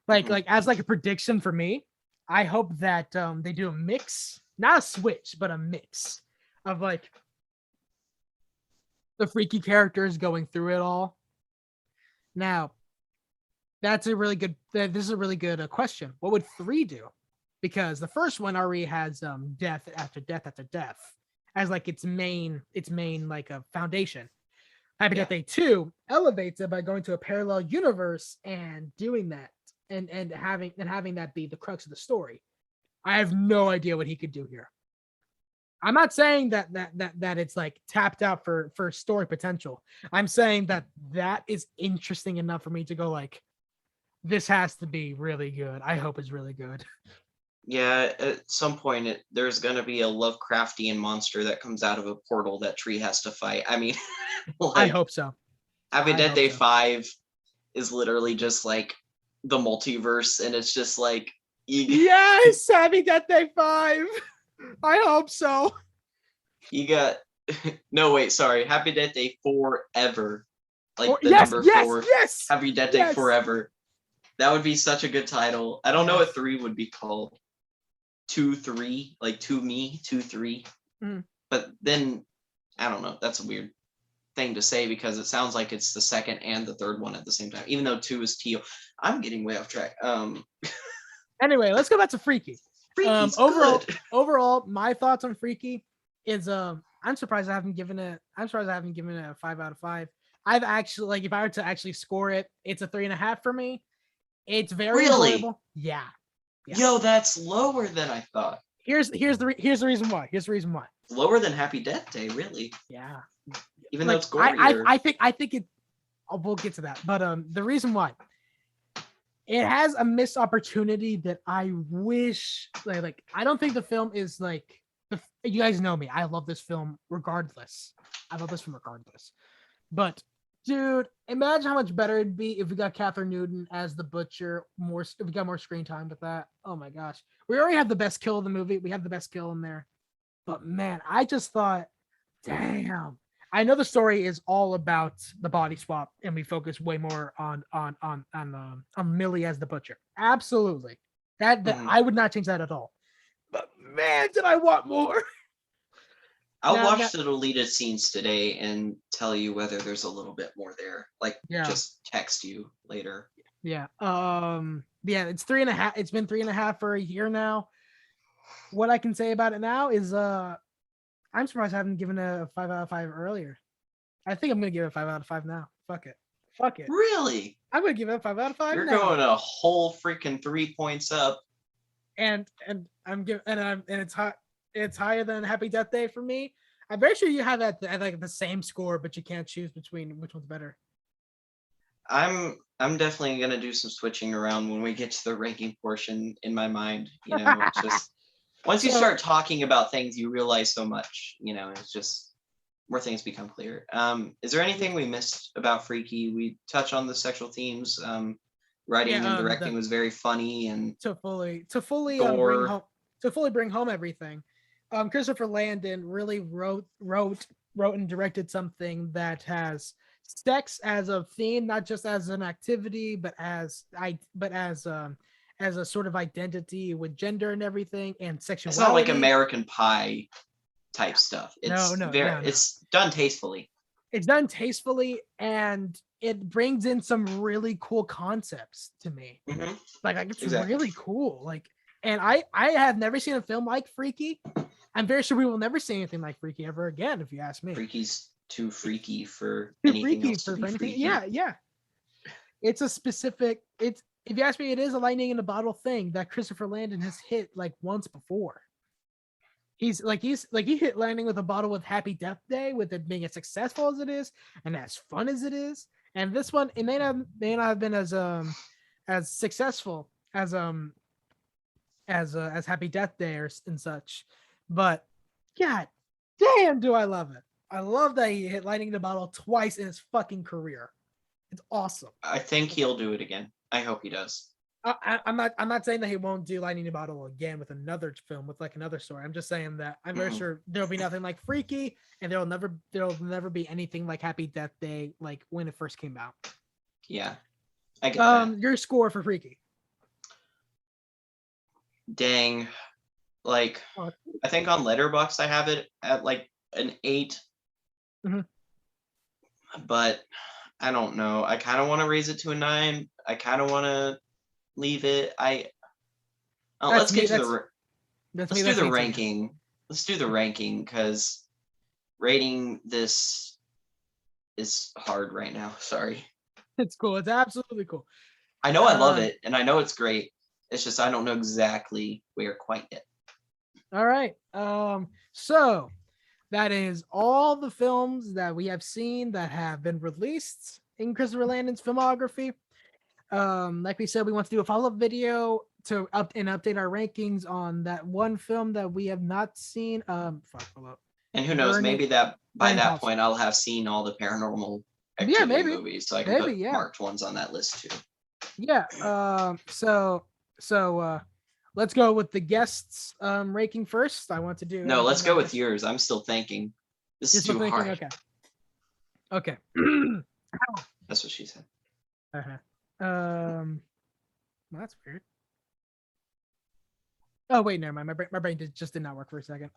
Like as like a prediction for me, I hope that they do a mix, not a switch, but a mix of like the freaky characters going through it all. Now, this is a really good question. What would 3 do? Because the first one already has death after death after death as like its main like a foundation. Happy Death Day 2 elevates it by going to a parallel universe and doing that and having that be the crux of the story. I have no idea what he could do here. I'm not saying that it's like tapped out for story potential. I'm saying that is interesting enough for me to go like, this has to be really good. I hope it's really good. Yeah, at some point there's gonna be a Lovecraftian monster that comes out of a portal that Tree has to fight. I mean, I hope so. Happy Death Day 5 is literally just like the multiverse, and it's just like yes, Happy Death Day 5. I hope so. You got Happy Death Day Forever. Like number 4. Yes. Happy Death Day Forever. That would be such a good title. I don't know what 3 would be called. 2-3, like 2-3. But then I don't know. That's a weird thing to say because it sounds like it's the second and the third one at the same time, even though 2 is teal. I'm getting way off track. Anyway, let's go back to Freaky. Overall, my thoughts on Freaky is I'm surprised I haven't given it a 5 out of 5. I've actually, like, if I were to actually score it, it's a 3.5 for me. It's very enjoyable. Yeah. Yo, that's lower than I thought. Here's the reason why. Lower than Happy Death Day, really. Yeah. Even though it's gorier. I think it. We'll get to that, but the reason why it has a missed opportunity that I wish like I don't think the film is like you guys know me. I love this film regardless. But dude, imagine how much better it'd be if we got Catherine Newton as the Butcher. If we got more screen time with that. Oh my gosh, we already have the best kill of the movie. We have the best kill in there. But man, I just thought, damn. I know the story is all about the body swap, and we focus way more on Millie as the Butcher. Absolutely, that I would not change that at all. But man, did I want more? I'll watch the deleted scenes today and tell you whether there's a little bit more there. Just text you later. Yeah. It's 3.5. It's been 3.5 for a year now. What I can say about it now is I'm surprised I haven't given it a 5 out of 5 earlier. I think I'm gonna give it a 5 out of 5 now. Fuck it. Really? I'm gonna give it a 5 out of 5. You're going a whole freaking 3 points up. And it's higher than Happy Death Day for me. I'm very sure you have that at like the same score, but you can't choose between which one's better. I'm definitely gonna do some switching around when we get to the ranking portion in my mind. You know, it's just once you start talking about things, you realize so much. You know, it's just more things become clear. Is there anything we missed about Freaky? We touch on the sexual themes. Writing and directing was very funny and to fully bring home everything. Christopher Landon really wrote and directed something that has sex as a theme, not just as an activity, but as a sort of identity with gender and everything and sexuality. It's not like American Pie type stuff. It's no. It's done tastefully. It's done tastefully, and it brings in some really cool concepts to me. Mm-hmm. Like it's really cool. Like, and I have never seen a film like Freaky. I'm very sure we will never see anything like Freaky ever again, if you ask me. Freaky's too freaky for anything else to be freaky. Yeah. It's a specific. If you ask me, it is a lightning in a bottle thing that Christopher Landon has hit like once before. He hit lightning with a bottle with Happy Death Day, with it being as successful as it is and as fun as it is. And this one, it may not have been as successful as Happy Death Day and such, but God damn, do I love it! I love that he hit lightning in the bottle twice in his fucking career. It's awesome. I think he'll do it again. I hope he does. I'm not saying that he won't do lightning in a bottle again with another film with like another story. I'm just saying that I'm very sure there'll be nothing like Freaky, and there'll never be anything like Happy Death Day like when it first came out. Yeah, I get that. Your score for Freaky? Dang, like I think on Letterboxd I have it at like an 8. Mm-hmm. But I don't know. I kind of want to raise it to a 9. I kind of want to leave it. Let's do the ranking. Let's do the ranking because rating this is hard right now. Sorry. It's cool. It's absolutely cool. I know I love it and I know it's great. It's just I don't know exactly where quite yet. All right. So that is all the films that we have seen that have been released in Christopher Landon's filmography. Like we said, we want to do a follow-up video to update our rankings on that one film that we have not seen. And who knows, maybe that by that point I'll have seen all the Paranormal Activity movies, so I can put marked ones on that list too. Yeah. So let's go with the guests ranking first. I want to do. No, let's go with yours. I'm still thinking. This is too hard. Okay. That's what she said. Well, that's weird. Oh wait, never mind. My brain just did not work for a second.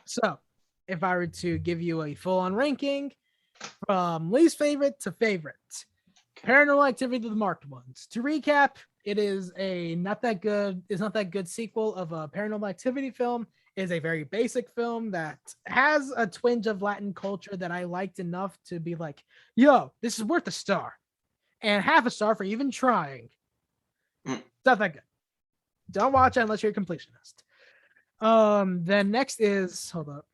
So if I were to give you a full-on ranking from least favorite to favorite, Paranormal Activity, the marked ones. To recap, it is not that good sequel of a Paranormal Activity film. It is a very basic film that has a twinge of Latin culture that I liked enough to be like, yo, this is worth a star. And half a star for even trying. Stuff that good. Don't watch it unless you're a completionist. Then next is hold up,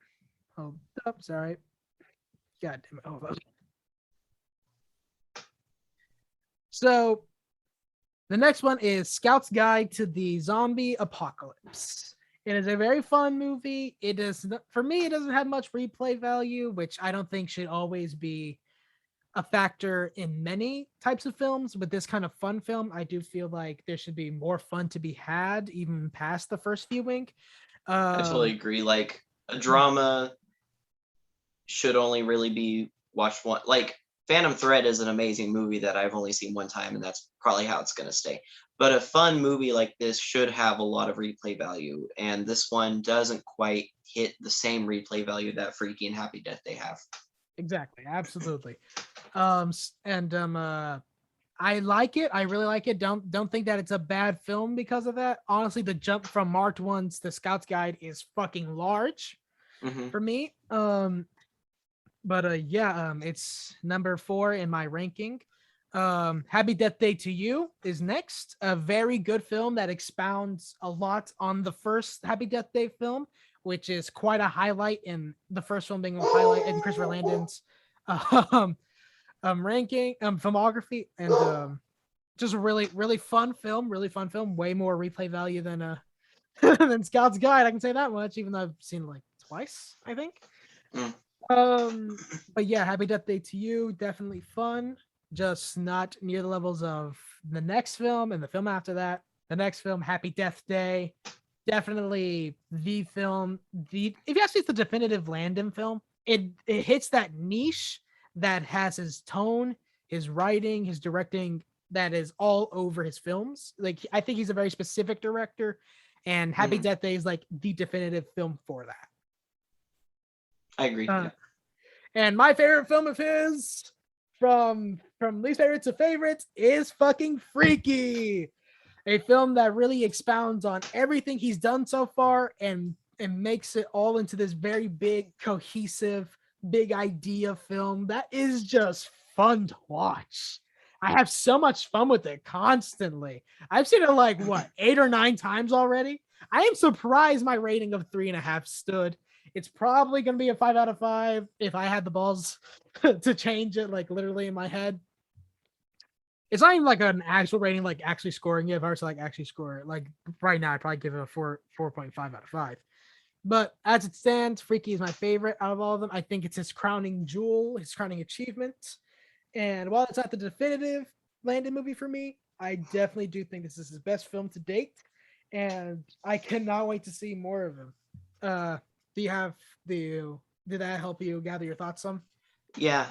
sorry. God damn it, hold up. So the next one is Scout's Guide to the Zombie Apocalypse. It is a very fun movie. For me, it doesn't have much replay value, which I don't think should always be a factor in many types of films. With this kind of fun film, I do feel like there should be more fun to be had even past the first viewing. I totally agree. Like a drama should only really be watched one. Like Phantom Thread is an amazing movie that I've only seen one time, and that's probably how it's going to stay. But a fun movie like this should have a lot of replay value, and this one doesn't quite hit the same replay value that Freaky and Happy Death Day have. Exactly, absolutely. I like it. I really like it. Don't think that it's a bad film because of that. Honestly, the jump from marked ones to Scout's Guide is fucking large for me. It's number 4 in my ranking. Happy Death Day to You is next. A very good film that expounds a lot on the first Happy Death Day film which is quite a highlight in the first film being a highlight in Christopher Landon's um, ranking, filmography, and just a really fun film, way more replay value than than Scout's Guide. I can say that much, even though I've seen it like twice, I think. But yeah, Happy Death Day to You, definitely fun, just not near the levels of the next film and the film after that. The next film, Happy Death Day, definitely the film. If you ask me, it's the definitive Landon film. It hits that niche that has his tone, his writing, his directing, that is all over his films. Like, I think he's a very specific director, and Happy Death Day is like the definitive film for that. I agree. Yeah. And my favorite film of his, from least favorite to favorite, is fucking Freaky, a film that really expounds on everything he's done so far and makes it all into this very big, cohesive, big idea film that is just fun to watch. I have so much fun with it constantly. I've seen it like, what, 8 or 9 times already? I am surprised my rating of 3.5 stood. It's probably going to be a 5 out of 5 if I had the balls to change it, like literally in my head. It's not even like an actual rating, like actually scoring it. If I were to like actually score it, like right now, I'd probably give it a 4.5 out of 5. But as it stands, Freaky is my favorite out of all of them. I think it's his crowning jewel, his crowning achievement. And while it's not the definitive Landon movie for me, I definitely do think this is his best film to date. And I cannot wait to see more of him. Did that help you gather your thoughts some? Yeah.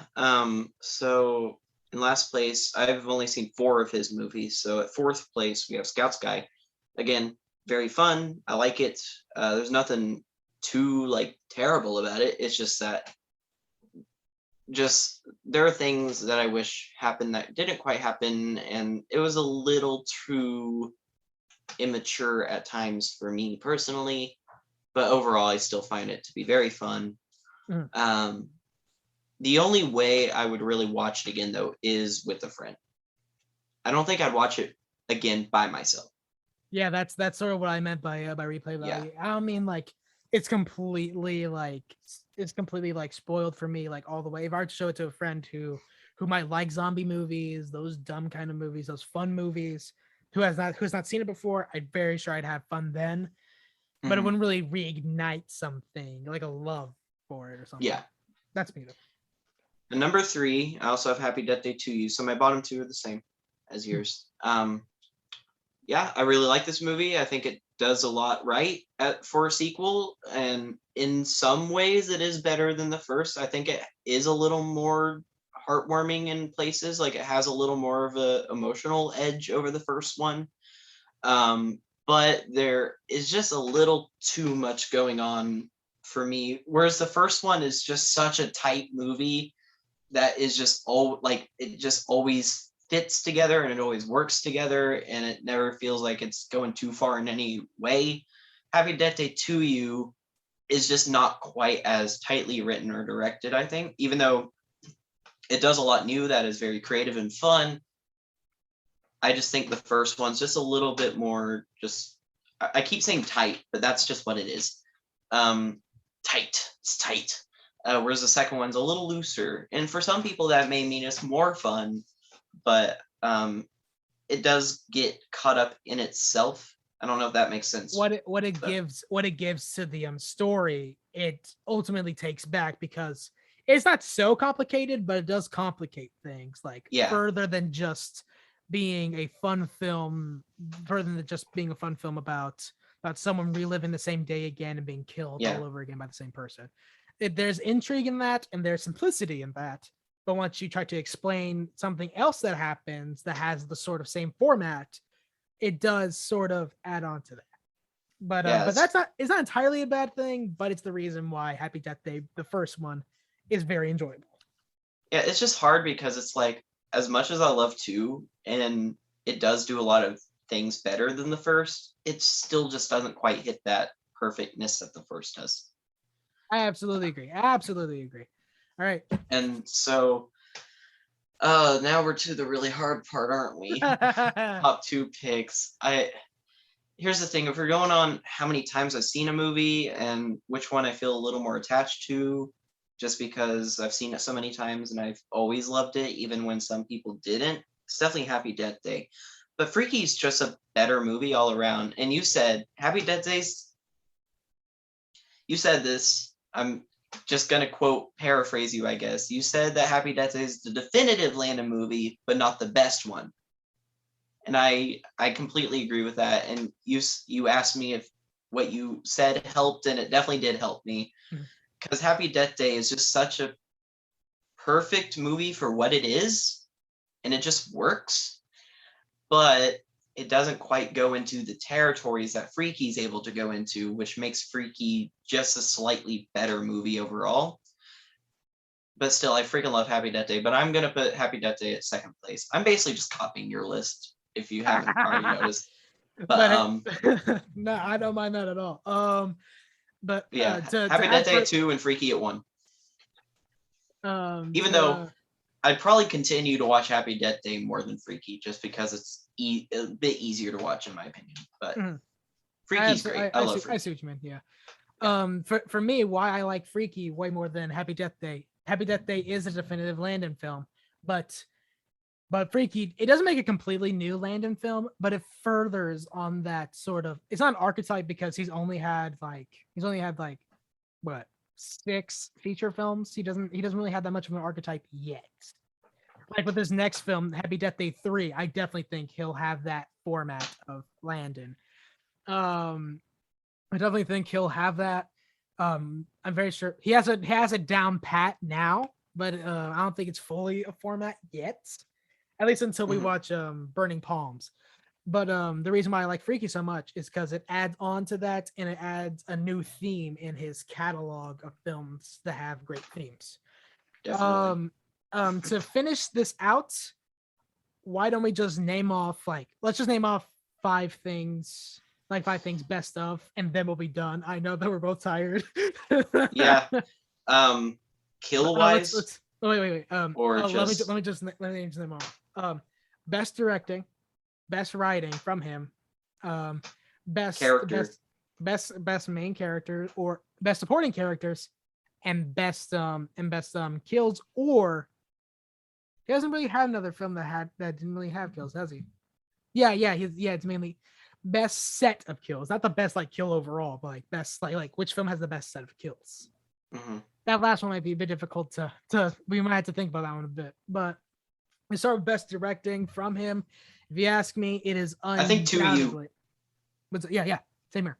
So in last place, I've only seen 4 of his movies. So at 4th place, we have Scout's Guide. Again, very fun. I like it. There's nothing too like terrible about it. It's just that there are things that I wish happened that didn't quite happen, and it was a little too immature at times for me personally. But overall, I still find it to be very fun. The only way I would really watch it again, though, is with a friend. I don't think I'd watch it again by myself. Yeah, that's sort of what I meant by replay value. Yeah. I don't mean like it's completely like spoiled for me like all the way. If I were to show it to a friend who might like zombie movies, those dumb kind of movies, those fun movies, who has not seen it before, I'm very sure I'd have fun then. But it wouldn't really reignite something like a love for it or something. Yeah, that's me though. And number 3, I also have Happy Death Day to You. So my bottom 2 are the same as yours. Yeah, I really like this movie. I think it does a lot right for a sequel, and in some ways it is better than the first. I think it is a little more heartwarming in places, like it has a little more of a emotional edge over the first one. But there is just a little too much going on for me, whereas the first one is just such a tight movie that is just it just always fits together and it always works together and it never feels like it's going too far in any way. Happy Death Day to You is just not quite as tightly written or directed, I think, even though it does a lot new that is very creative and fun. I just think the first one's just a little bit more I keep saying tight, but that's just what it is. Tight. It's tight. Whereas the second one's a little looser. And for some people that may mean it's more fun, but it does get caught up in itself. I don't know if that makes sense. What it gives to the story, it ultimately takes back because it's not so complicated, but it does complicate things further than just being a fun film, about someone reliving the same day again and being killed all over again by the same person. There's intrigue in that and there's simplicity in that. But once you try to explain something else that happens that has the sort of same format, it does sort of add on to that. But it's not entirely a bad thing, but it's the reason why Happy Death Day, the first one, is very enjoyable. Yeah, it's just hard because it's like, as much as I love 2, and it does do a lot of things better than the first, it still just doesn't quite hit that perfectness that the first does. I absolutely agree. All right. And so now we're to the really hard part, aren't we? Top 2 picks. here's the thing. If we're going on how many times I've seen a movie and which one I feel a little more attached to, just because I've seen it so many times and I've always loved it, even when some people didn't, it's definitely Happy Death Day. But Freaky's just a better movie all around. And you said Happy Death Days. You said this. I'm just gonna quote paraphrase you, I guess. You said that Happy Death Day is the definitive Landon movie, but not the best one. And I completely agree with that. And you asked me if what you said helped, and it definitely did help me. Because Happy Death Day is just such a perfect movie for what it is, and it just works. But it doesn't quite go into the territories that Freaky's able to go into, which makes Freaky just a slightly better movie overall. But still, I freaking love Happy Death Day, but I'm going to put Happy Death Day at second place. I'm basically just copying your list, if you haven't already noticed. But no, I don't mind that at all. But yeah, Happy Death Day at 2 and Freaky at 1. Even though I'd probably continue to watch Happy Death Day more than Freaky, just because it's a bit easier to watch, in my opinion. But Freaky's great. I love Freaky. I see what you mean. Yeah. For me, why I like Freaky way more than Happy Death Day. Happy Death Day is a definitive Landon film, but Freaky, it doesn't make a completely new Landon film, but it furthers on that sort of. It's not an archetype because he's only had like what, 6 feature films. He doesn't really have that much of an archetype yet. Like with his next film, Happy Death Day 3, I definitely think he'll have that format of Landon. I definitely think he'll have that. I'm very sure he has a down pat now, but I don't think it's fully a format yet. At least until we watch Burning Palms. But the reason why I like Freaky so much is because it adds on to that, and it adds a new theme in his catalog of films that have great themes. Definitely. To finish this out, why don't we just name off let's just name off 5 things best of, and then we'll be done. I know that we're both tired. Yeah. Kill wise. Wait. Or let me just name them all. Best directing, best writing from him, best character, best main character or best supporting characters, and best kills. Or he hasn't really had another film that didn't really have kills, has he? Yeah, it's mainly best set of kills, not the best kill overall, but best which film has the best set of kills. That last one might be a bit difficult to we might have to think about that one a bit. But we start with best directing from him. If you ask me, it is I think 2U. But yeah, same here.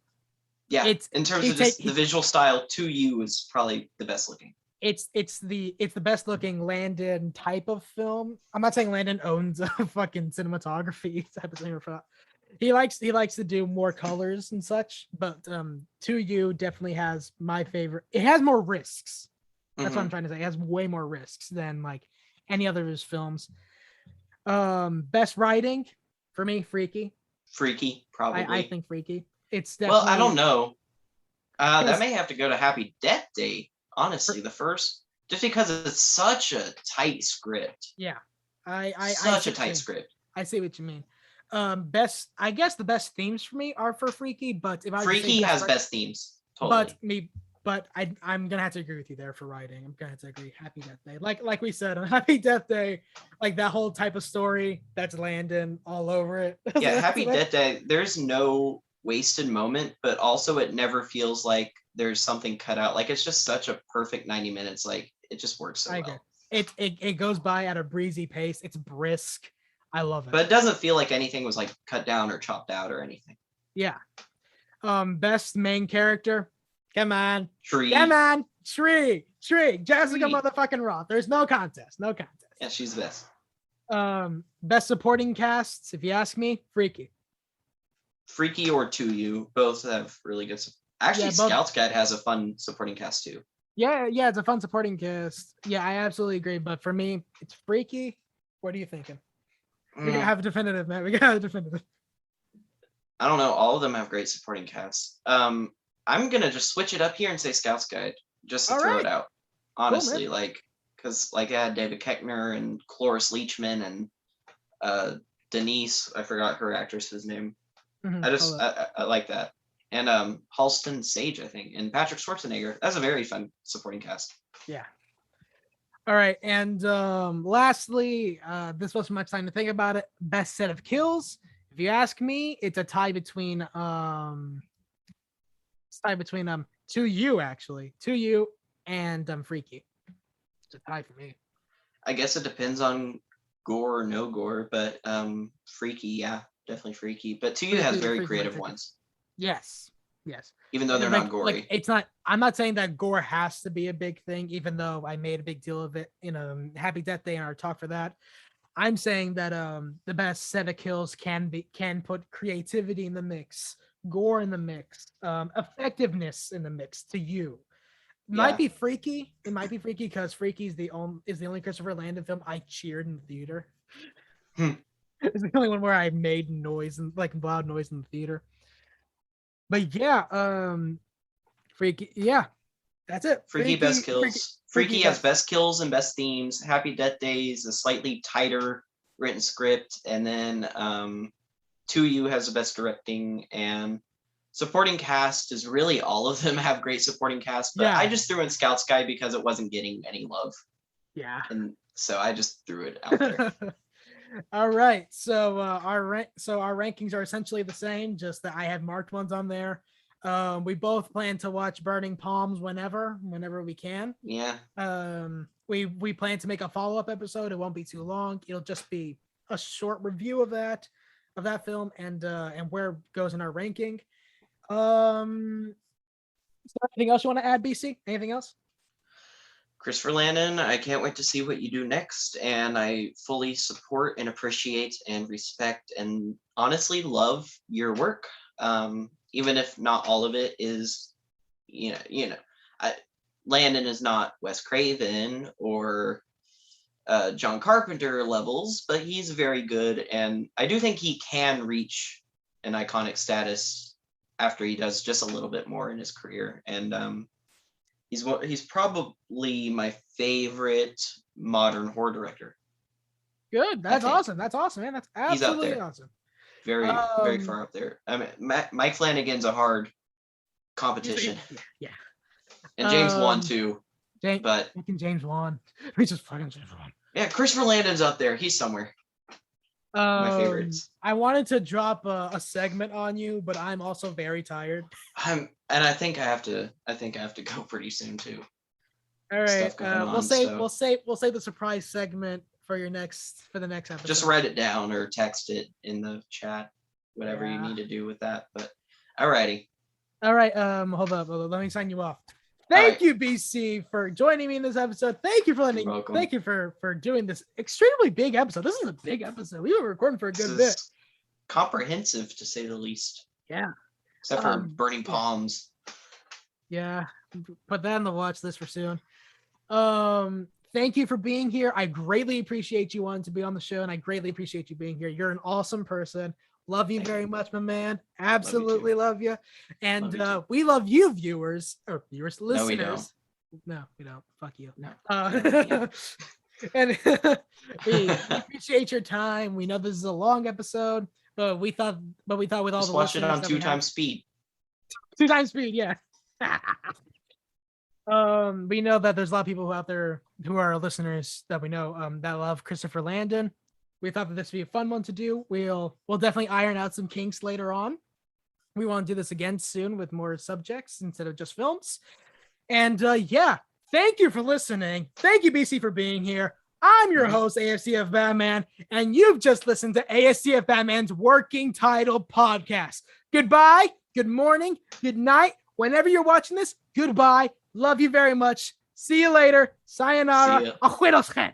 Yeah, in terms of just the visual style, 2U is probably the best looking. It's the best looking Landon type of film. I'm not saying Landon owns a fucking cinematography type of thing or that. He likes to do more colors and such, but 2U definitely has my favorite. It has more risks. That's what I'm trying to say. It has way more risks than any other of his films. Best writing for me, Freaky, probably. I think Freaky. It's definitely. Well, I don't know. That may have to go to Happy Death Day. Honestly, the first, just because it's such a tight script. Yeah, such a tight script. I see what you mean. I guess the best themes for me are for Freaky, but if I Freaky has best themes. Totally. But I'm gonna have to agree with you there for writing. I'm gonna have to agree. Happy Death Day, like we said on Happy Death Day, that whole type of story that's Landon all over it. Yeah, Happy Death Day. There's no wasted moment, but also it never feels like there's something cut out. It's just such a perfect 90 minutes. It just works so well. It goes by at a breezy pace. It's brisk. I love it. But it doesn't feel like anything was cut down or chopped out or anything. Yeah. Best main character. Come on. Tree. Come on. Tree. Jessica motherfucking Roth. There's no contest. Yeah, she's the best. Best supporting casts, if you ask me, Freaky or 2U. Both have really good. Actually, Scout's Guide has a fun supporting cast too. Yeah, it's a fun supporting cast. Yeah, I absolutely agree. But for me, it's Freaky. What are you thinking? We gotta have a definitive, man. We gotta have a definitive. I don't know. All of them have great supporting casts. I'm gonna just switch it up here and say Scout's Guide, just to throw it out. Honestly, cool, because I had David Koechner and Cloris Leachman and Denise. I forgot her actress's name. Mhm, I like that. And Halston Sage, I think, and Patrick Schwarzenegger. That's a very fun supporting cast. Yeah. All right, and lastly, this wasn't much time to think about it. Best set of kills. If you ask me, it's a tie between 2U actually, 2U and Freaky. It's a tie for me. I guess it depends on gore or no gore, but Freaky, yeah, definitely Freaky. But 2U has very creative ones. Yes. Even though they're not gory. Like it's not. I'm not saying that gore has to be a big thing, even though I made a big deal of it in Happy Death Day and our talk for that. I'm saying that the best set of kills can put creativity in the mix, gore in the mix, effectiveness in the mix to you. Might be Freaky. It might be Freaky because Freaky is the only Christopher Landon film I cheered in the theater. It's the only one where I made noise and like loud noise in the theater. But yeah, Freaky, yeah, that's it. Freaky best kills. Freaky has best kills and best themes. Happy Death Day is a slightly tighter written script, and then 2U has the best directing, and supporting cast is really all of them have great supporting cast. But I just threw in Scout Sky because it wasn't getting any love. Yeah, and so I just threw it out there. All right, so our rankings are essentially the same, just that I have marked ones on there. We both plan to watch Burning Palms whenever we can. Yeah. We plan to make a follow-up episode. It won't be too long. It'll just be a short review of that film and where it goes in our ranking. Is there anything else you want to add, BC? Anything else? Christopher Landon, I can't wait to see what you do next, and I fully support and appreciate and respect and honestly love your work. Even if not all of it is, Landon is not Wes Craven or John Carpenter levels, but he's very good, and I do think he can reach an iconic status after he does just a little bit more in his career. And he's probably my favorite modern horror director. Good. That's awesome. That's awesome, man. That's absolutely awesome. Very far up there. I mean, Mike Flanagan's a hard competition. Yeah. And James Wan too. James Wan. We just fucking James Wan. Yeah, Christopher Landon's up there. He's somewhere. My favorites. I wanted to drop a segment on you, but I'm also very tired. And I think I have to go pretty soon too. All right. We'll save the surprise segment for the next episode. Just write it down or text it in the chat, whatever you need to do with that. But alrighty. All right. Hold up. Let me sign you off. Thank you, BC, for joining me in this episode. Thank you for Thank you for doing this extremely big episode. This is a big episode. We were recording for a good bit. Comprehensive, to say the least. Yeah. Except for Burning Palms. Yeah. Put that on the watch list for soon. Thank you for being here. I greatly appreciate you wanting to be on the show, and I greatly appreciate you being here. You're an awesome person. Love you very much, my man. Absolutely love you. And we love you, viewers, or viewers, listeners. No, we don't. Fuck you. No. And we appreciate your time. We know this is a long episode, but we thought with all just the watch it on 2x speed. 2x speed, yeah. We know that there's a lot of people out there who are listeners that we know that love Christopher Landon. We thought that this would be a fun one to do. We'll definitely iron out some kinks later on. We want to do this again soon with more subjects instead of just films. And thank you for listening. Thank you, BC, for being here. I'm your host, ASDF Batman, and you've just listened to ASDF Batman's Working Title Podcast. Goodbye, good morning, good night. Whenever you're watching this, goodbye. Love you very much. See you later. Sayonara. Ajueros, gente.